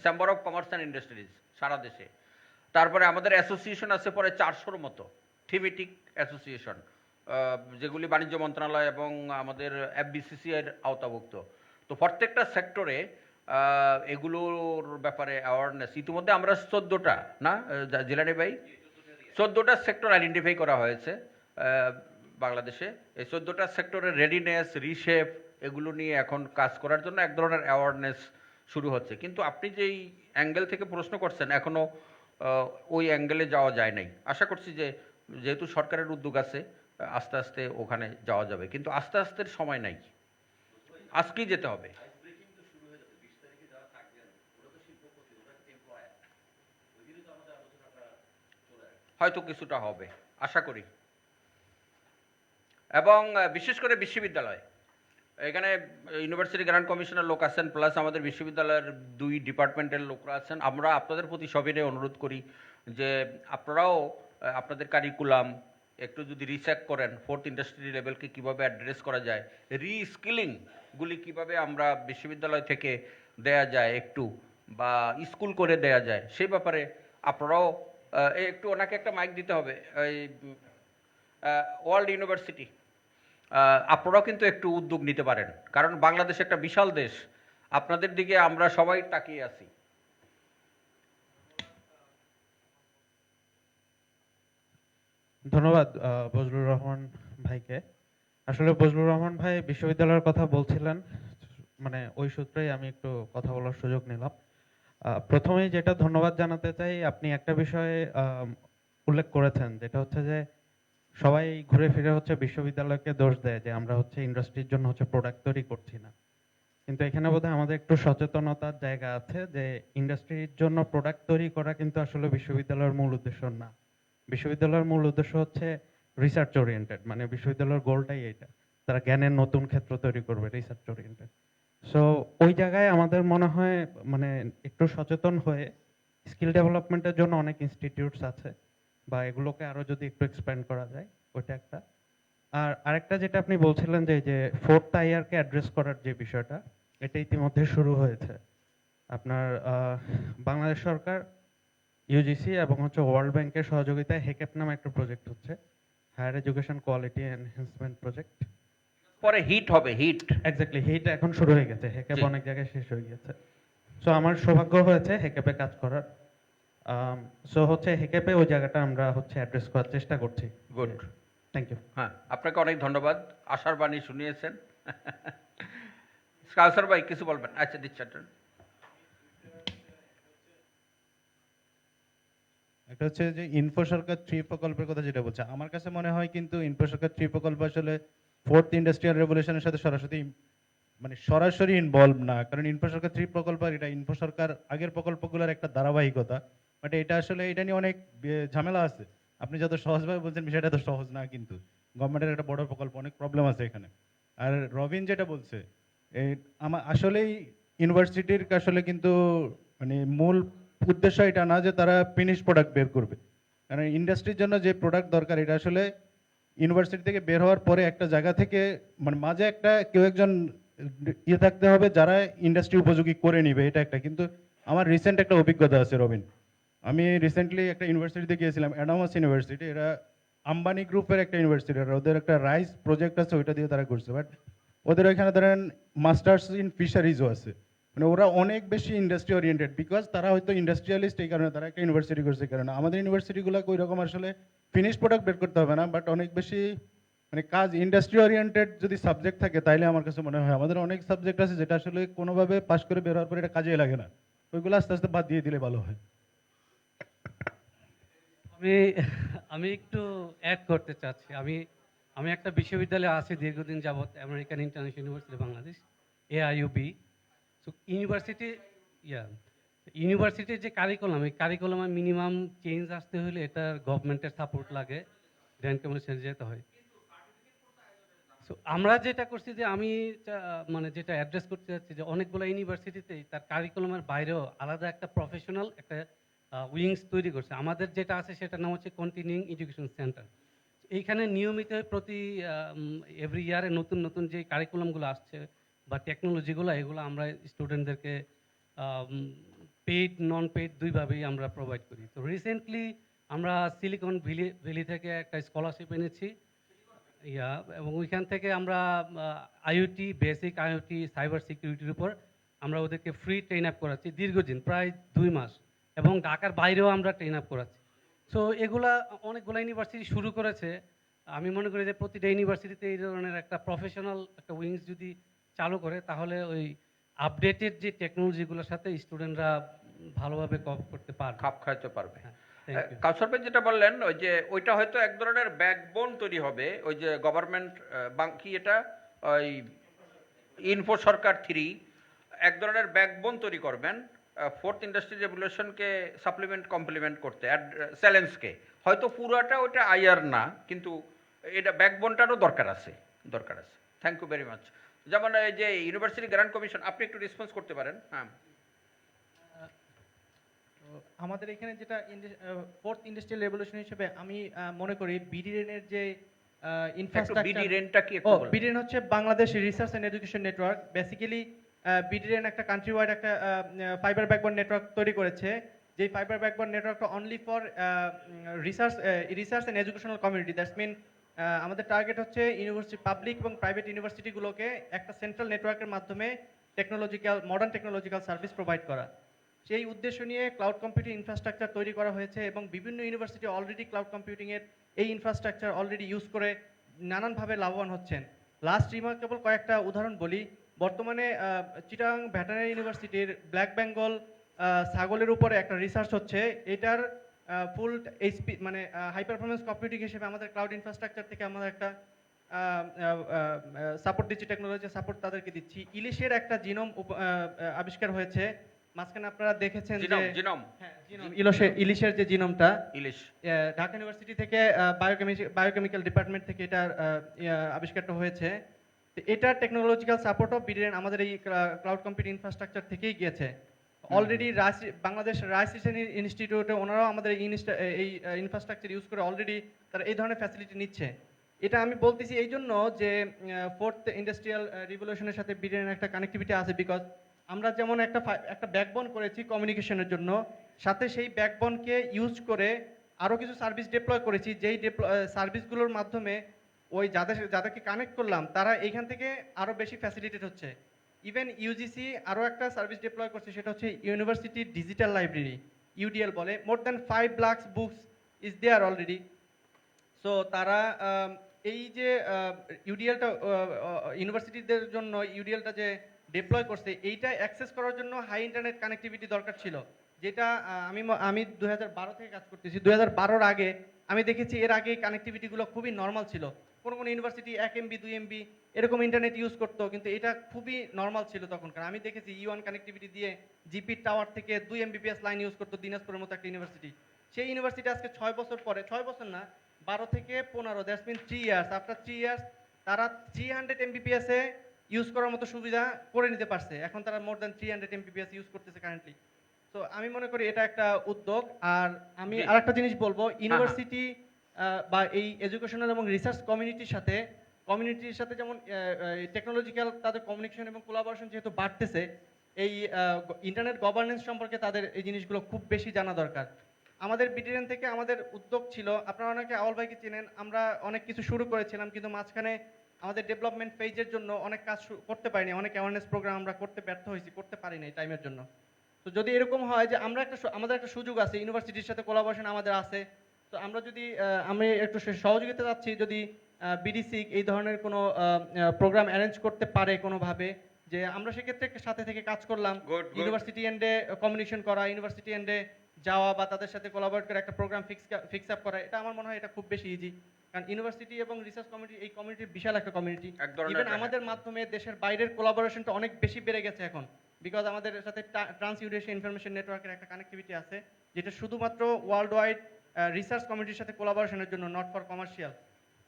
chamber of commerce and industries সারা দেশে। তারপরে আমাদের অ্যাসোসিয়েশন আছে পরে 400-র মতো থিমেটিক অ্যাসোসিয়েশন, যেগুলি বাণিজ্য মন্ত্রণালয় এবং আমাদের এফবিসিসিআইয়ের আওতাভুক্ত। তো প্রত্যেকটা সেক্টরে এগুলোর ব্যাপারে অ্যাওয়ারনেস ইতিমধ্যে আমরা 14টা না জিলানি ভাই, 14টা সেক্টর আইডেন্টিফাই করা হয়েছে। বাংলাদেশে এই 14টা সেক্টরের রেডিনেস, রিশেপ এগুলো নিয়ে এখন কাজ করার জন্য এক ধরনের অ্যাওয়ারনেস শুরু হচ্ছে। কিন্তু আপনি যেই অ্যাঙ্গেল থেকে প্রশ্ন করছেন এখনও ওই অ্যাঙ্গেলে যাওয়া যায় নাই। আশা করছি যে যেহেতু সরকারের উদ্যোগ আছে আস্তে আস্তে ওখানে যাওয়া যাবে, কিন্তু আস্তে আস্তে সময় নাই, আজকেই যেতে হবে। হয়তো কিছুটা হবে আশা করি। এবং বিশেষ করে বিশ্ববিদ্যালয়, এখানে ইউনিভার্সিটি গ্রান্ট কমিশনের লোক আছেন, প্লাস আমাদের বিশ্ববিদ্যালয়ের 2 ডিপার্টমেন্টের লোকরা আছেন। আমরা আপনাদের প্রতি সবিনয়ে অনুরোধ করি যে আপনারাও আপনাদের কারিকুলাম একটু যদি রিচেক করেন, 4th ইন্ডাস্ট্রি লেভেলকে কীভাবে অ্যাড্রেস করা যায়, রিস্কিলিংগুলি কীভাবে আমরা বিশ্ববিদ্যালয় থেকে দেয়া যায় একটু, বা স্কুল করে দেয়া যায়, সেই ব্যাপারে আপনারাও একটু ওনাকে একটা মাইক দিতে হবে। এই ওয়ার্ল্ড ইউনিভার্সিটি আপনারাও কিন্তু একটু উদ্যোগ নিতে পারেন, কারণ বাংলাদেশ একটা বিশাল দেশ, আপনাদের দিকে আমরা সবাই তাকিয়ে আছি। ধন্যবাদ বজলুর রহমান ভাইকে। আসলে বজলুর রহমান ভাই বিশ্ববিদ্যালয়ের কথা বলছিলেন, মানে ওই সূত্রেই আমি একটু কথা বলার সুযোগ নিলাম। প্রথমেই যেটা ধন্যবাদ জানাতে চাই, আপনি একটা বিষয়ে উল্লেখ করেছেন, যেটা হচ্ছে যে সবাই ঘুরে ফিরে হচ্ছে বিশ্ববিদ্যালয়কে দোষ দেয় যে আমরা হচ্ছে ইন্ডাস্ট্রির জন্য হচ্ছে প্রোডাক্ট তৈরি করছি না। কিন্তু এখানে বোধহয় আমাদের একটু সচেতনতার জায়গা আছে যে ইন্ডাস্ট্রির জন্য প্রোডাক্ট তৈরি করা কিন্তু আসলে বিশ্ববিদ্যালয়ের মূল উদ্দেশ্য না। বিশ্ববিদ্যালয়ের মূল উদ্দেশ্য হচ্ছে রিসার্চ ওরিয়েন্টেড, মানে বিশ্ববিদ্যালয়ের গোলটাই এটা, তারা জ্ঞানের নতুন ক্ষেত্র তৈরি করবে, রিসার্চ ওরিয়েন্টেড। সো ওই জায়গায় আমাদের মনে হয় মানে একটু সচেতন হয়ে স্কিল ডেভেলপমেন্টের জন্য অনেক ইনস্টিটিউটস আছে, বা এগুলোকে আরো যদি একটু এক্সপ্যান্ড করা যায়, ওইটা একটা। আর আরেকটা যেটা আপনি বলছিলেন যে 4th IR-কে অ্যাড্রেস করার যে বিষয়টা, এটা ইতিমধ্যে শুরু হয়েছে। আপনার বাংলাদেশ সরকার, ইউজিসি এবং হচ্ছে ওয়ার্ল্ড ব্যাংকের সহযোগিতায় হেকেপ নামে একটা প্রজেক্ট হচ্ছে, higher education quality enhancement project. পরে হিট হবে, হিট এক্স্যাক্টলি, হিট এখন শুরু হয়ে গেছে, হেকেপ অনেক জায়গায় শেষ হয়ে গেছে। সো আমার সৌভাগ্য হয়েছে হেকেপে কাজ করার। সো হচ্ছে হেকেপে ওই জায়গাটা আমরা হচ্ছে অ্যাড্রেস করার চেষ্টা করছি। Good, thank you. হ্যাঁ, আপনাকে অনেক ধন্যবাদ, আশার বাণী শুনিয়েছেন। কাউসার ভাই কিছু বলবেন? আচ্ছা, দিচ্ছেন। একটা হচ্ছে যে ইনফো সরকার 3 প্রকল্পের কথা যেটা বলছে, আমার কাছে মনে হয় কিন্তু ইনফো সরকার 3 প্রকল্প আসলে 4th ইন্ডাস্ট্রিয়াল রেভলিউশনের সাথে সরাসরি ইনভলভ না। কারণ ইনফো সরকার 3 প্রকল্প, এটা ইনফো সরকার আগের প্রকল্পগুলোর একটা ধারাবাহিকতা, বাট এটা আসলে এটা নিয়ে অনেক ঝামেলা আছে। আপনি যত সহজভাবে বলছেন বিষয়টা তো সহজ না, কিন্তু গভর্নমেন্টের একটা বড় প্রকল্প, অনেক প্রবলেম আছে এখানে। আর রবিন যেটা বলছে, আমার আসলেই ইউনিভার্সিটির আসলে কিন্তু মানে মূল উদ্দেশ্য এটা না যে তারা ফিনিশ প্রোডাক্ট বের করবে, কারণ ইন্ডাস্ট্রির জন্য যে প্রোডাক্ট দরকার এটা আসলে ইউনিভার্সিটি থেকে বের হওয়ার পরে একটা জায়গা থেকে মানে মাঝে একটা কেউ একজন থাকতে হবে যারা ইন্ডাস্ট্রি উপযোগী করে নিবে, এটা একটা। কিন্তু আমার রিসেন্ট একটা অভিজ্ঞতা আছে রবিন, আমি রিসেন্টলি একটা ইউনিভার্সিটিতে গিয়েছিলাম, অ্যাডামাস ইউনিভার্সিটি, এরা আম্বানি গ্রুপের একটা ইউনিভার্সিটি, ওদের একটা রাইস প্রজেক্ট আছে, ওইটা দিয়ে তারা করছে। বাট ওদের ওইখানে ধরেন মাস্টার্স ইন ফিশারিজও আছে, মানে ওরা অনেক বেশি ইন্ডাস্ট্রি ওরিয়েন্টেড, বিকজ তারা হয়তো ইন্ডাস্ট্রিয়ালিস্ট, এই কারণে তারা একটা ইউনিভার্সিটি করছে। কারণ আমাদের ইউনিভার্সিটিগুলোকে ওই রকম আসলে ফিনিশ প্রোডাক্ট বের করতে হবে না, বাট অনেক বেশি মানে কাজ ইন্ডাস্ট্রি ওরিয়েন্টেড যদি সাবজেক্ট থাকে, তাইলে আমার কাছে মনে হয় আমাদের অনেক সাবজেক্ট আছে যেটা আসলে কোনোভাবে পাস করে বের হওয়ার পরে এটা কাজে লাগে না, ওইগুলো আস্তে আস্তে বাদ দিয়ে দিলে ভালো হয়। আমি একটু অ্যাড করতে চাচ্ছি। আমি একটা বিশ্ববিদ্যালয়ে আছি দীর্ঘদিন যাবত, American international university Bangladesh, AIUB। So ইউনিভার্সিটির যে কারিকুলাম, এই কারিকুলামে মিনিমাম চেঞ্জ আসতে হলে এটা গভর্নমেন্টের সাপোর্ট লাগে, গ্র্যান্ট কমিশনে যেতে হয়। সো আমরা যেটা করছি যে আমি মানে যেটা অ্যাড্রেস করতে চাচ্ছি যে অনেকগুলো ইউনিভার্সিটিতেই তার কারিকুলামের বাইরেও আলাদা একটা প্রফেশনাল একটা উইংস তৈরি করছে। আমাদের যেটা আছে সেটার নাম হচ্ছে কন্টিনিউইং এডুকেশন সেন্টার। এইখানে নিয়মিত প্রতি এভরি ইয়ারে নতুন নতুন যে কারিকুলামগুলো আসছে বা টেকনোলজিগুলো, এগুলো আমরা স্টুডেন্টদেরকে পেইড নন পেইড দুইভাবেই আমরা প্রোভাইড করি। তো রিসেন্টলি আমরা সিলিকন ভ্যালি থেকে একটা স্কলারশিপ এনেছি, এবং ওইখান থেকে আমরা আইওটি, বেসিক আইওটি, সাইবার সিকিউরিটির উপর আমরা ওদেরকে ফ্রি ট্রেন আপ করাচ্ছি দীর্ঘদিন, প্রায় 2 মাস, এবং ঢাকার বাইরেও আমরা ট্রেন আপ করাচ্ছি। সো এগুলা অনেকগুলো ইউনিভার্সিটি শুরু করেছে, আমি মনে করি যে প্রতিটা ইউনিভার্সিটিতে এই ধরনের একটা প্রফেশনাল একটা উইংস যদি চালু করে তাহলে ওই আপডেটেড যে টেকনোলজিগুলোর সাথে স্টুডেন্টরা ভালোভাবে কপ করতে পারবে, খাপ খাইতে পারবে। Thank you. কাউসার ভাই যেটা বললেন ওই যে ওইটা হয়তো এক ধরনের ব্যাকবোন তৈরি হবে, ওই যে গভর্নমেন্ট কি এটা ওই ইনফো সরকার 3 এক ধরনের ব্যাকবোন তৈরি করবেন ফোর্থ ইন্ডাস্ট্রি রেভলিউশনকে সাপ্লিমেন্ট কমপ্লিমেন্ট করতে, চ্যালেঞ্জকে। হয়তো পুরোটা ওইটা আইআর না, কিন্তু এটা ব্যাকবোনটারও দরকার আছে। Thank you very much. যেমন এই যে ইউনিভার্সিটি গ্র্যান্ট কমিশন, আপনি একটু রেসপন্স করতে পারেন। হ্যাঁ, আমাদের এখানে যেটা ফোর্থ ইন্ডাস্ট্রিয়াল রেভলিউশন হিসেবে আমি মনে করি বিডিএন-এর যে ইনফ্রাস্ট্রাকচার, বিডিএন-টা কি একটু বলুন। বিডিএন হচ্ছে Bangladesh research and education network. Basically BDN একটা কান্ট্রি ওয়াইড একটা ফাইবার ব্যাকবোন নেটওয়ার্ক তৈরি করেছে, যেই ফাইবার ব্যাকবোন নেটওয়ার্কটা only for research and educational community. That's mean আমাদের টার্গেট হচ্ছে ইউনিভার্সিটি, পাবলিক এবং প্রাইভেট ইউনিভার্সিটিগুলোকে একটা সেন্ট্রাল নেটওয়ার্কের মাধ্যমে মডার্ন টেকনোলজিক্যাল সার্ভিস প্রোভাইড করা। সেই উদ্দেশ্য নিয়ে ক্লাউড কম্পিউটিং ইনফ্রাস্ট্রাকচার তৈরি করা হয়েছে এবং বিভিন্ন ইউনিভার্সিটি অলরেডি ক্লাউড কম্পিউটিংয়ের এই ইনফ্রাস্ট্রাকচার অলরেডি ইউজ করে নানানভাবে লাভবান হচ্ছেন। লাস্ট রিমার্কেবল কয়েকটা উদাহরণ বলি। বর্তমানে চিটাগাং ভেটেরিনারি ইউনিভার্সিটির ব্ল্যাক বেঙ্গল ছাগলের উপরে একটা রিসার্চ হচ্ছে। এটার ফুল এইচপি মানে হাই পারফরমেন্স কম্পিউটিং হিসেবে আমাদের ক্লাউড ইনফ্রাস্ট্রাকচার থেকে আমরা একটা সাপোর্ট দিচ্ছি, টেকনোলজি সাপোর্ট তাদেরকে দিচ্ছি। ইলিশের একটা জিনোম আবিষ্কার হয়েছে মাঝখানে, আপনারা দেখেছেন যে ইলিশের যে জিনোমটা, ইলিশ ঢাকা ইউনিভার্সিটি থেকে বায়োকেমিক্যাল ডিপার্টমেন্ট থেকে এটার আবিষ্কারটা হয়েছে। এটার টেকনোলজিক্যাল সাপোর্টও বিডিএন আমাদের এই ক্লাউড কম্পিউটিং ইনফ্রাস্ট্রাকচার থেকেই গিয়েছে। অলরেডি বাংলাদেশ রাইস ইনস্টিটিউটে ওনারাও আমাদের এই ইনফ্রাস্ট্রাকচার ইউজ করে অলরেডি তারা এই ধরনের ফ্যাসিলিটি নিচ্ছে। এটা আমি বলতেছি এই জন্য যে ফোর্থ ইন্ডাস্ট্রিয়াল রিভলিউশনের সাথে বিডিএন একটা কানেক্টিভিটি আছে, বিকজ আমরা যেমন একটা ব্যাকবোন করেছি কমিউনিকেশনের জন্য, সাথে সেই ব্যাকবোনকে ইউজ করে আরও কিছু সার্ভিস ডিপ্লয় করেছি, যেই সার্ভিসগুলোর মাধ্যমে ওই যাদেরকে কানেক্ট করলাম তারা এইখান থেকে আরও বেশি ফ্যাসিলিটেড হচ্ছে। ইভেন ইউজিসি আরও একটা সার্ভিস ডিপ্লয় করছে, সেটা হচ্ছে ইউনিভার্সিটি ডিজিটাল লাইব্রেরি, ইউডিএল বলে। More than 5 lakh books is there already. So তারা এই যে ইউডিএলটা ইউনিভার্সিটিদের জন্য ইউডিএলটা যে ডিপ্লয় করছে, এইটা অ্যাক্সেস করার জন্য হাই ইন্টারনেট কানেক্টিভিটি দরকার ছিল, যেটা আমি 2012 থেকে কাজ করতেছি। 2012-র আগে আমি দেখেছি এর আগে কানেক্টিভিটিগুলো খুবই নর্মাল ছিল। কোনো ইউনিভার্সিটি 1 MB 2 MB এরকম ইন্টারনেট ইউজ করতো, কিন্তু এটা খুবই নর্মাল ছিল তখনকার। আমি দেখেছি E1 কানেক্টিভিটি দিয়ে জিপি টাওয়ার থেকে 2 Mbps লাইন ইউজ করতো দিনাজপুরের মতো একটা ইউনিভার্সিটি। সেই ইউনিভার্সিটি আজকে 6 বছর পরে, 6 বছর না 12 থেকে 15, that's mean 3 years, after 3 years তারা 300 Mbps এ ইউজ করার মতো সুবিধা করে নিতে পারছে। এখন তারা মোর দ্যান 300 Mbps ইউজ করতেছে কারেন্টলি। তো আমি মনে করি এটা একটা উদ্যোগ। আর আমি আরেকটা জিনিস বলবো, ইউনিভার্সিটি বা এই এডুকেশনাল এবং রিসার্চ কমিউনিটির সাথে যেমন টেকনোলজিক্যাল তাদের কমিউনিকেশন এবং কোলাবোরেশন যেহেতু বাড়তেছে, এই ইন্টারনেট গভর্নেন্স সম্পর্কে তাদের এই জিনিসগুলো খুব বেশি জানা দরকার। আমাদের বিডিএন থেকে আমাদের উদ্যোগ ছিল, আপনারা অনেকে আওয়াল ভাইকে চেনেন, আমরা অনেক কিছু শুরু করেছিলাম, কিন্তু মাঝখানে আমাদের ডেভেলপমেন্ট ফেজের জন্য অনেক কাজ করতে পারিনি, অনেক অ্যাওয়ারনেস প্রোগ্রাম আমরা করতে ব্যর্থ হয়েছি, করতে পারিনি টাইমের জন্য। তো যদি এরকম হয় যে আমাদের একটা সুযোগ আছে, ইউনিভার্সিটির সাথে কোলাবোরেশন আমাদের আছে, তো আমরা যদি আমি একটু সহযোগিতা চাচ্ছি, যদি বিডিসি এই ধরনের কোনো প্রোগ্রাম অ্যারেঞ্জ করতে পারে কোনোভাবে, যে আমরা সেক্ষেত্রে সাথে থেকে কাজ করলাম, ইউনিভার্সিটি এন্ডে কমিউনিকেশন করা, ইউনিভার্সিটি এন্ডে যাওয়া বা তাদের সাথে কোলাবোরেট করে একটা প্রোগ্রাম ফিক্স আপ করা, এটা আমার মনে হয় এটা খুব বেশি ইজি। কারণ ইউনিভার্সিটি এবং রিসার্চ কমিউনিটি, এই কমিউনিটির বিশাল একটা কমিউনিটি। ইভেন আমাদের মাধ্যমে দেশের বাইরের কোলাবোরেশনটা অনেক বেশি বেড়ে গেছে এখন, বিকজ আমাদের সাথে ট্রান্স ইউরেশিয়া ইনফরমেশন নেটওয়ার্কের একটা কানেক্টিভিটি আছে, যেটা শুধুমাত্র ওয়ার্ল্ড ওয়াইড রিসার্চ কমিউনিটির সাথে কোলাবোরেশনের জন্য, নট ফর কমার্শিয়াল।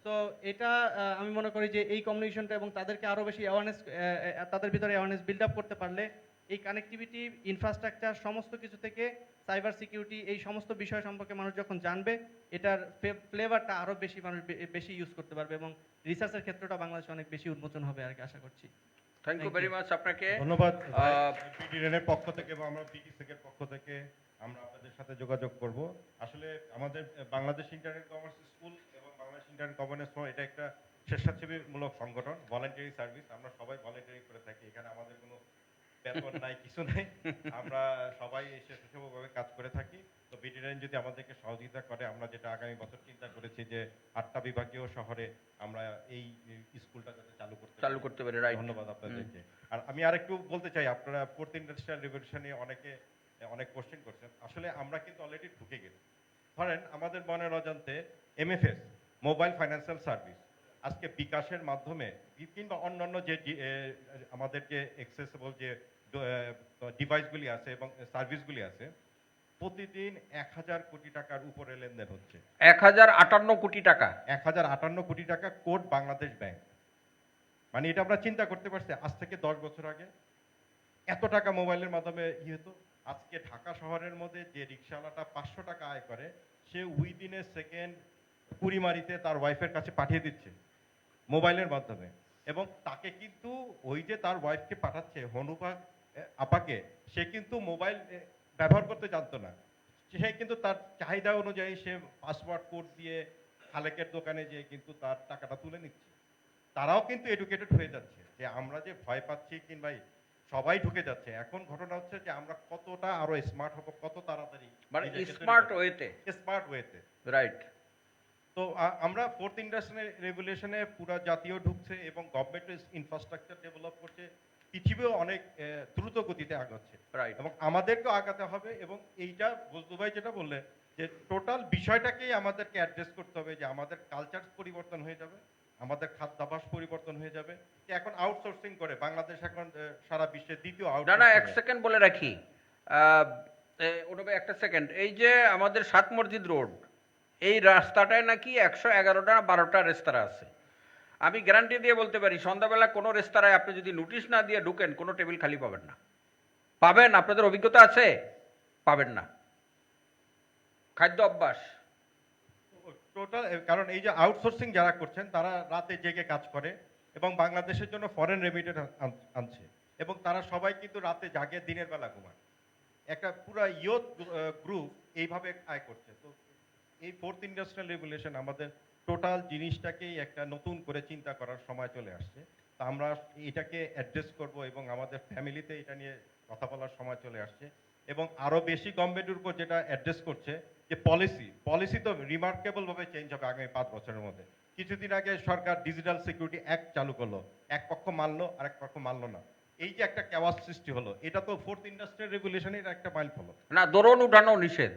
তো এটা আমি মনে করি যে এই কমিউনিকেশনটা এবং তাদেরকে আরও বেশি অ্যাওয়ারনেস, তাদের ভিতরে অ্যাওয়ারনেস বিল্ড আপ করতে পারলে এই কানেক্টিভিটি, ইনফ্রাস্ট্রাকচার, সমস্ত কিছু থেকে সাইবার সিকিউরিটি, এই সমস্ত বিষয় সম্পর্কে মানুষ যখন জানবে, এটার ফ্লেভারটা আরও বেশি মানুষ বেশি ইউজ করতে পারবে এবং রিসার্চের ক্ষেত্রটা বাংলাদেশে অনেক বেশি উন্মোচন হবে আর কি আশা করছি। থ্যাংক ইউ ভেরি মাচ আপনাকে ধন্যবাদ। বিডিএনের পক্ষ থেকে এবং আমরা বিডিসির পক্ষ থেকে আমরা আপনাদের সাথে যোগাযোগ করব। আসলে আমাদের বাংলাদেশ ইন্টারনেট কমার্স স্কুল এবং বাংলাদেশ ইন্টারনেট গভর্নেন্স ফোরাম এটা একটা স্বেচ্ছাসেবীমূলক সংগঠন, ভলান্টারি সার্ভিস। আমরা সবাই ভলান্টারি করে থাকি, এখানে আমাদের কোনো বেতন নাই, কিছু নাই। আমরা সবাই স্বেচ্ছাসেবকভাবে কাজ করে থাকি। তো বিটিএন যদি আমাদেরকে সহযোগিতা করে, আমরা যেটা আগামী বছর চিন্তা করেছি যে 8টা বিভাগীয় শহরে আমরা এই স্কুলটা যাতে চালু করতে পারি। রাইট, ধন্যবাদ আপনাদেরকে। আর আমি আরেকটু বলতে চাই, আপনারা ফোর্থ ইন্ডাস্ট্রিয়াল রিভলিউশনে অনেক কোশ্চেন করছেন। আসলে আমরা কিন্তু অলরেডি ঢুকে গেছি। ধরেন আমাদের মনের অজান্তে এমএফএস, মোবাইল ফাইন্যান্সিয়াল সার্ভিস, আজকে বিকাশের মাধ্যমে কিংবা অন্যান্য যে আমাদেরকে অ্যাক্সেসেবল যে ডিভাইসগুলি আছে এবং সার্ভিসগুলি আছে, প্রতিদিন 1000 কোটি টাকার উপরে লেনদেন হচ্ছে। 1058 কোটি টাকা, 1058 কোটি টাকা কোড বাংলাদেশ ব্যাংক। মানে এটা আমরা চিন্তা করতে পারছি আজ থেকে 10 বছর আগে এত টাকা মোবাইলের মাধ্যমে হতো। আজকে ঢাকা শহরের মধ্যে যে রিক্সাওয়ালাটা 500 টাকা আয় করে, সে উইদিন এ সেকেন্ড কুড়িমারিতে তার ওয়াইফের কাছে পাঠিয়ে দিচ্ছে মোবাইলের মাধ্যমে। এবং তাকে কিন্তু ওই যে তার ওয়াইফকে পাঠাচ্ছে হনুপা আপাকে, সে কিন্তু মোবাইল ব্যবহার করতে জানতো না। সে কিন্তু তার চাহিদা অনুযায়ী সে পাসওয়ার্ড কোড দিয়ে খালেকের দোকানে যেয়ে কিন্তু তার টাকাটা তুলে নিচ্ছে। তারাও কিন্তু এডুকেটেড হয়ে যাচ্ছে যে আমরা যে ভয় পাচ্ছি কিংবা সবাই ঢুকে যাচ্ছে। এখন ঘটনা হচ্ছে যে আমরা কতটা আরো স্মার্ট হব, কত তাড়াতাড়ি, মানে স্মার্ট ওয়েতে। রাইট। তো আমরা ফোর্থ ইন্ডাস্ট্রিয়াল রেভলিউশনে পুরো জাতীয় ঢুকছে এবং গভর্নমেন্ট ইনফ্রাস্ট্রাকচার ডেভেলপ করছে, পৃথিবীও অনেক দ্রুত গতিতে আগাচ্ছে। রাইট। এবং আমাদেরকেও আগাতে হবে। এবং এইটা বজলু ভাই যেটা বললেন যে টোটাল বিষয়টাকেই আমাদেরকে অ্যাড্রেস করতে হবে, যে আমাদের কালচার পরিবর্তন হয়ে যাবে, আমাদের খাদ্যাভ্যাস পরিবর্তন হয়ে যাবে। এখন আউটসোর্সিং করে বাংলাদেশ এখন সারা বিশ্বের দ্বিতীয় না, এক সেকেন্ড বলে রাখি, একটা সেকেন্ড। এই যে আমাদের 7 মসজিদ রোড, এই রাস্তাটায় নাকি 111টা 12টা রেস্তোরাঁ আছে। আমি গ্যারান্টি দিয়ে বলতে পারি সন্ধ্যাবেলা কোনো রেস্তোরাঁয় আপনি যদি নোটিশ না দিয়ে ঢুকেন, কোনো টেবিল খালি পাবেন না। পাবেন, আপনাদের অভিজ্ঞতা আছে, পাবেন না। খাদ্য অভ্যাস টোটাল, কারণ এই যে আউটসোর্সিং যারা করছেন তারা রাতে জেগে কাজ করে এবং বাংলাদেশের জন্য ফরেন রেমিটেন্স আনছে, এবং তারা সবাই কিন্তু রাতে জাগে, দিনের বেলা ঘুমায়। একটা পুরো ইয়ুথ গ্রুপ এইভাবে আয় করছে। তো এই ফোর্থ ইন্ডাস্ট্রিয়াল রেভলিউশন আমাদের টোটাল জিনিসটাকেই একটা নতুন করে চিন্তা করার সময় চলে আসছে। তা আমরা এটাকে অ্যাড্রেস করব এবং আমাদের ফ্যামিলিতে এটা নিয়ে কথা বলার সময় চলে আসছে। এবং আরো বেশি গভর্নমেন্টের উপর যেটা অ্যাড্রেস করছে যে পলিসি তো রিমার্কেবল ভাবে চেঞ্জ হবে আগামী 5 বছরের মধ্যে। কিছুদিন আগে সরকার ডিজিটাল সিকিউরিটি অ্যাক্ট চালু করলো, এক পক্ষ মানলো আর এক পক্ষ মানলো না। এই যে একটা ক্যাওয়াস সৃষ্টি হলো, এটা তো ফোর্থ ইন্ডাস্ট্রিয়াল রেভলিউশনের একটা মাইল ফলক না। ড্রোন উঠানো নিষেধ,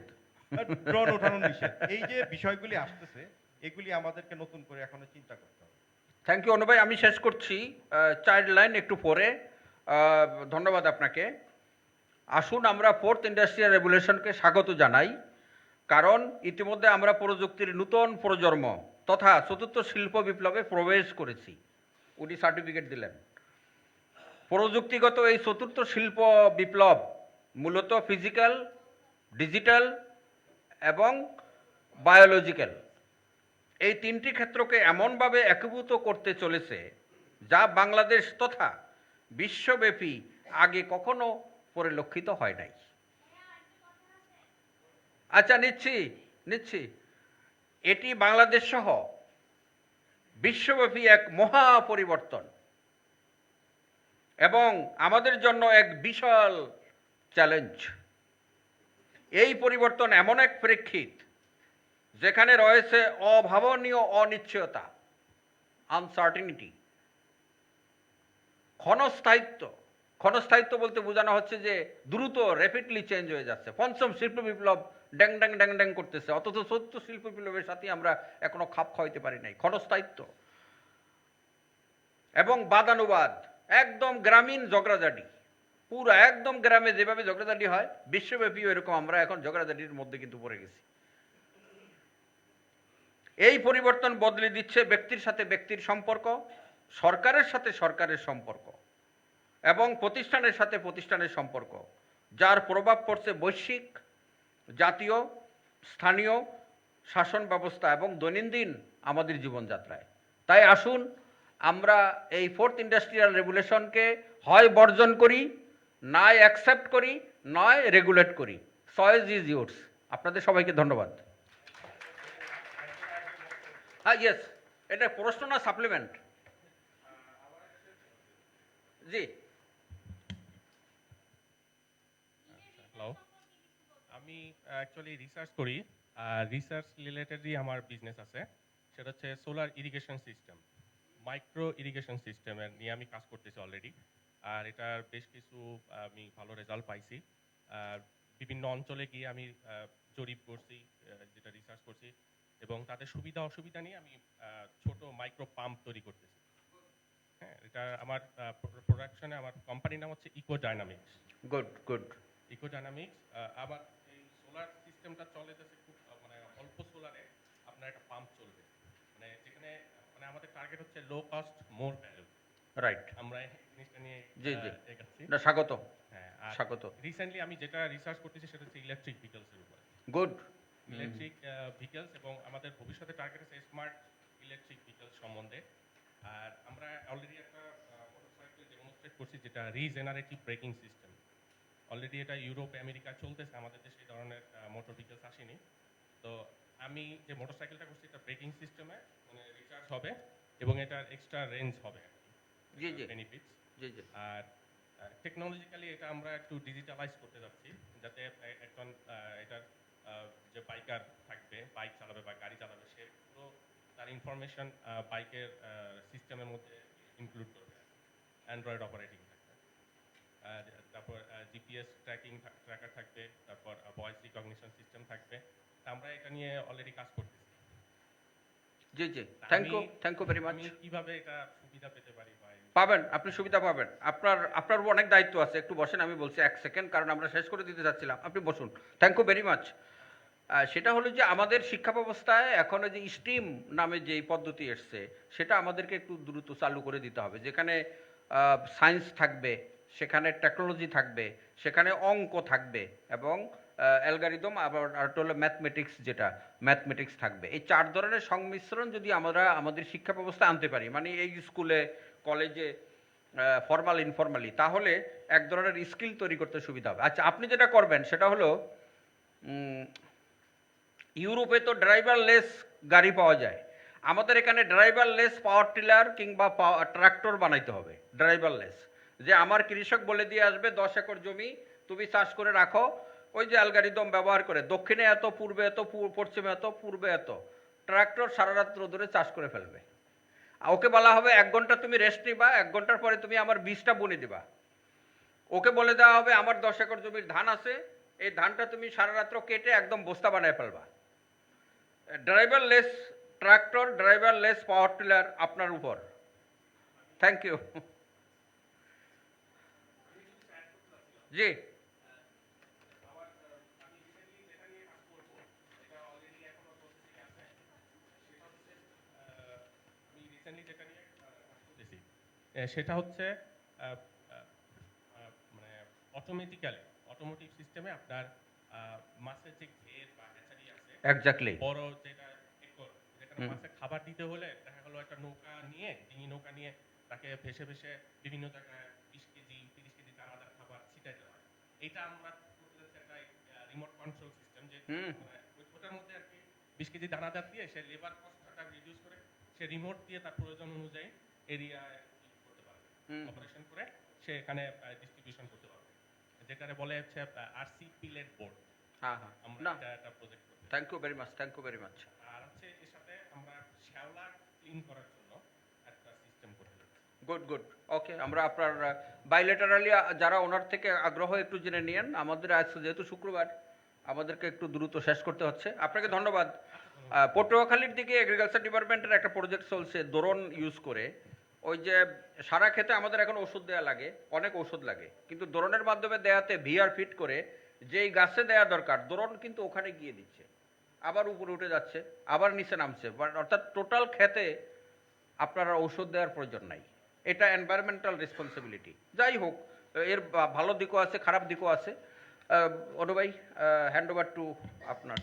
এই যে বিষয়গুলি আসতেছে, এগুলি আমাদেরকে নতুন করে এখনো চিন্তা করতে হবে। থ্যাংক ইউ অনু ভাই। আমি শেষ করছি, চাইল্ড লাইন একটু পরে। ধন্যবাদ আপনাকে। আসুন আমরা ফোর্থ ইন্ডাস্ট্রিয়াল রেভলিউশনকে স্বাগত জানাই, কারণ ইতিমধ্যে আমরা প্রযুক্তির নূতন প্রজন্ম তথা চতুর্থ শিল্প বিপ্লবে প্রবেশ করেছি। উনি সার্টিফিকেট দিলেন। প্রযুক্তিগত এই চতুর্থ শিল্প বিপ্লব মূলত ফিজিক্যাল, ডিজিটাল এবং বায়োলজিক্যাল, এই 3টি ক্ষেত্রকে এমনভাবে একীভূত করতে চলেছে যা বাংলাদেশ তথা বিশ্বব্যাপী আগে কখনো পরিলক্ষিত হয় নাই। আচ্ছা, নিচ্ছি। এটি বাংলাদেশ সহ বিশ্বব্যাপী এক মহা পরিবর্তন এবং আমাদের জন্য এক বিশাল চ্যালেঞ্জ। এই পরিবর্তন এমন এক প্রেক্ষিত যেখানে রয়েছে অভাবনীয় অনিশ্চয়তা, আনসার্টিনিটি, ক্ষণস্থায়িত্ব বলতে বোঝানো হচ্ছে যে দ্রুত র্যাপিডলি চেঞ্জ হয়ে যাচ্ছে। পঞ্চম শিল্প বিপ্লব ড্যাং ড্যাং ড্যাং ড্যাং করতেছে, অথচ চতুর্থ শিল্প বিপ্লবের সাথে আমরা এখনো খাপ খাওয়াইতে পারি নাই। ক্ষণস্থায়িত্ব এবং বাদানুবাদ, একদম গ্রামীণ ঝগড়াঝাটি, পুরো একদম গ্রামে যেভাবে ঝগড়াঝাটি হয় বিশ্বব্যাপী এরকম আমরা এখন ঝগড়াঝাটির মধ্যে কিন্তু পড়ে গেছি। এই পরিবর্তন বদলে দিচ্ছে ব্যক্তির সাথে ব্যক্তির সম্পর্ক, সরকারের সাথে সরকারের সম্পর্ক এবং প্রতিষ্ঠানের সাথে প্রতিষ্ঠানের সম্পর্ক, যার প্রভাব পড়ছে বৈশ্বিক, জাতীয়, স্থানীয় শাসন ব্যবস্থা এবং দৈনন্দিন আমাদের জীবনযাত্রায়। তাই আসুন আমরা এই ফোর্থ ইন্ডাস্ট্রিয়াল রেভলিউশনকে হয় বর্জন করি, নয় অ্যাকসেপ্ট করি, নয় রেগুলেট করি। Choice is yours. আপনাদের সবাইকে ধন্যবাদ। ইয়েস, এটা প্রশ্ন না সাপ্লিমেন্ট? জি। আমি অ্যাকচুয়ালি রিসার্চ করি, আর রিসার্চ রিলেটেডই আমার বিজনেস আছে। সেটা হচ্ছে solar irrigation system, micro irrigation সিস্টেমের নিয়ে আমি কাজ করতেছি অলরেডি। আর এটার বেশ কিছু আমি ভালো রেজাল্ট পাইছি। বিভিন্ন অঞ্চলে গিয়ে আমি জরিপ করছি, যেটা রিসার্চ করছি, এবং তাদের সুবিধা অসুবিধা নিয়ে আমি ছোট মাইক্রো পাম্প তৈরি করতেছি। হ্যাঁ, এটা আমার প্রোডাকশনে, আমার কোম্পানির নাম হচ্ছে Eco Dynamics. Good good. Eco Dynamics. আবার এই সোলার সিস্টেমটা চলে যাচ্ছে খুব মানে অল্প সোলারে আপনার একটা পাম্প চলবে, মানে যেখানে মানে আমাদের টার্গেট হচ্ছে লো কস্ট মোর ভ্যালু। রাইট। আমরা এই জিনিসটা নিয়ে জি জি এগাচ্ছি। না, স্বাগত। হ্যাঁ, স্বাগত। রিসেন্টলি আমি যেটা রিসার্চ করতেছি সেটা হচ্ছে ইলেকট্রিক ভেহিকলসের উপর। গুড। ইলেকট্রিক ভেহিকলস, এবং আমাদের ভবিষ্যতে টার্গেট আছে স্মার্ট ইলেকট্রিক ভেহিকলস সম্বন্ধে। আর আমরা অলরেডি একটা মোটরসাইকেল ডেমনস্ট্রেট করছি যেটা রিজেনারেটিভ ব্রেকিং সিস্টেম। অলরেডি এটা ইউরোপ আমেরিকা চলতেছে, আমাদের দেশে এই ধরনের মোটর ভেহিকলস আসেনি। তো আমি যে মোটরসাইকেলটা করছি এটা ব্রেকিং সিস্টেমে মানে রিচার্জ হবে এবং এটার এক্সট্রা রেঞ্জ হবে। জি জি বেনিফিটস। জি জি। আর টেকনোলজিক্যালি এটা আমরা একটু ডিজিটালাইজ করতে যাচ্ছি, যাতে একজন এটার যে বাইকার থাকবে, বাইক চালাবে বা গাড়ি চালাবে, সে পুরো তার ইনফরমেশন বাইকের সিস্টেমের মধ্যে ইনক্লুড করবে। অ্যান্ড্রয়েড অপারেটিং থাকবে, তারপর জিপিএস ট্র্যাকার থাকবে, তারপর ভয়েস রিকগনিশন সিস্টেম থাকবে। আমরা এটা নিয়ে অলরেডি কাজ করতেছি। জি জি, থ্যাংক ইউ ভেরি মাচ। আমি কিভাবে এটা সুবিধা পেতে পারি? পাবেন, আপনি সুবিধা পাবেন। আপনার অনেক দায়িত্ব আছে, একটু বসেন। আমি বলছি 1 সেকেন্ড, কারণ আমরা শেষ করে দিতে যাচ্ছিলাম। আপনি বসুন। Thank you very much. সেটা হলো যে আমাদের শিক্ষা ব্যবস্থায় এখন যে স্ট্রিম নামে যে পদ্ধতি এসছে, সেটা আমাদেরকে একটু দ্রুত চালু করে দিতে হবে। যেখানে সায়েন্স থাকবে, সেখানে টেকনোলজি থাকবে, সেখানে অঙ্ক থাকবে, এবং অ্যালগরিদম, আবার আরেকটা হলো ম্যাথমেটিক্স, যেটা ম্যাথমেটিক্স থাকবে। এই 4 ধরনের সংমিশ্রণ যদি আমরা আমাদের শিক্ষা ব্যবস্থায় আনতে পারি, মানে এই স্কুলে কলেজে ফর্মাল ইনফর্মালি, তাহলে এক ধরনের স্কিল তৈরি করতে সুবিধা হবে। আচ্ছা, আপনি যেটা করবেন সেটা হলো ইউরোপে তো ড্রাইভারলেস গাড়ি পাওয়া যায়, আমাদের এখানে ড্রাইভারলেস পাওয়ার টিলার কিংবা ট্রাক্টর বানাইতে হবে। ড্রাইভারলেস, যে আমার কৃষক বলে দিয়ে আসবে 10 একর জমি তুমি চাষ করে রাখো, ওই যে অ্যালগরিদম ব্যবহার করে দক্ষিণে এত, পূর্বে এত, পশ্চিমে এত, পূর্বে এত, ট্রাক্টর সারা রাত্র ধরে চাষ করে ফেলবে। ওকে বলা হবে 1 ঘন্টা তুমি রেস্ট নিবা, 1 ঘন্টার পরে তুমি আমার বীজটা বুনে দিবা। ওকে বলে দেওয়া হবে আমার 10 একর জমির ধান আছে, এই ধানটা তুমি সারা রাত্র কেটে একদম বস্তা বানায় ফেলবা। Driverless tractor, driverless power tiller আপনার উপর। Thank you. জি। সেটা হচ্ছে মানে অটোমেটিক সিস্টেমে আপনার মাছের যে ঘের বা হ্যাচারি আছে, এক্স্যাক্টলি বড় যেটা যেখানে মাছের খাবার দিতে হলে দেখা গেল একটা নৌকা নিয়ে, ডিঙি নৌকা নিয়ে তাকে ভেসে ভেসে বিভিন্ন জায়গায় 20 কেজি 30 কেজি দানাদার খাবার ছিটাইতে হয়। এটা আমরা একটা রিমোট কন্ট্রোল সিস্টেম, যে ওটার মধ্যে আর কি 20 কেজি দানাদার দিয়ে সে লেবার কস্টটা রিডিউস করে সে রিমোট দিয়ে তার প্রয়োজন অনুযায়ী এরিয়া অপারেশন করে সে এখানে ডিস্ট্রিবিউশন করতে পারবে, যেটারে বলে হচ্ছে আরসি পিলেট বোর্ড। হ্যাঁ হ্যাঁ, আমরা এটা প্রজেক্ট করতে। Thank you very much, thank you very much. আর হচ্ছে এর সাথে আমরা শ্যাওলা ক্লিন করার জন্য একটা সিস্টেম করে দিচ্ছি। গুড গুড, ওকে। আমরা আপনার বাইলেটারালি যারা ওনার থেকে আগ্রহ একটু জেনে নিয়েন। আমাদের আজ যেহেতু শুক্রবার, আমাদেরকে একটু দ্রুত শেষ করতে হচ্ছে। আপনাকে ধন্যবাদ। পটুয়াখালীর দিকে এগ্রিকালচার ডিপার্টমেন্টের একটা প্রজেক্ট চলছে ড্রোন ইউজ করে। ওই যে সারা ক্ষেতে আমাদের এখন ওষুধ দেওয়া লাগে, অনেক ওষুধ লাগে, কিন্তু ড্রোনের মাধ্যমে দেয়াতে ভিআর ফিট করে যেই গাছে দেওয়া দরকার, ড্রোন কিন্তু ওখানে গিয়ে দিচ্ছে, আবার উপরে উঠে যাচ্ছে, আবার নিচে নামছে, অর্থাৎ টোটাল ক্ষেতে আপনারা ঔষধ দেওয়ার প্রয়োজন নাই। এটা এনভায়রনমেন্টাল রেসপন্সিবিলিটি। যাই হোক, এর ভালো দিকও আছে, খারাপ দিকও আছে। অনু ভাই, হ্যান্ড ওভার টু আপনার।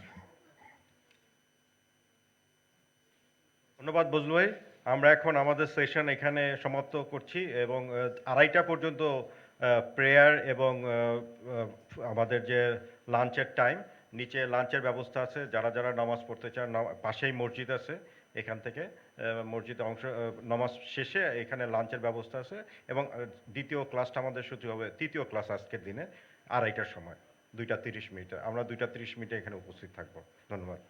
ধন্যবাদ বজলু ভাই। আমরা এখন আমাদের সেশন এখানে সমাপ্ত করছি, এবং 2:30 পর্যন্ত প্রেয়ার এবং আমাদের যে লাঞ্চের টাইম, নিচে লাঞ্চের ব্যবস্থা আছে। যারা যারা নামাজ পড়তে চান, পাশেই মসজিদ আছে, এখান থেকে মসজিদে নামাজ শেষে এখানে লাঞ্চের ব্যবস্থা আছে, এবং দ্বিতীয় ক্লাসটা আমাদের শুরু হবে, তৃতীয় ক্লাস আজকের দিনে 2:30টার সময়। 2টা 30 মিনিটে। আমরা 2টা 30 মিনিটে এখানে উপস্থিত থাকবো। ধন্যবাদ।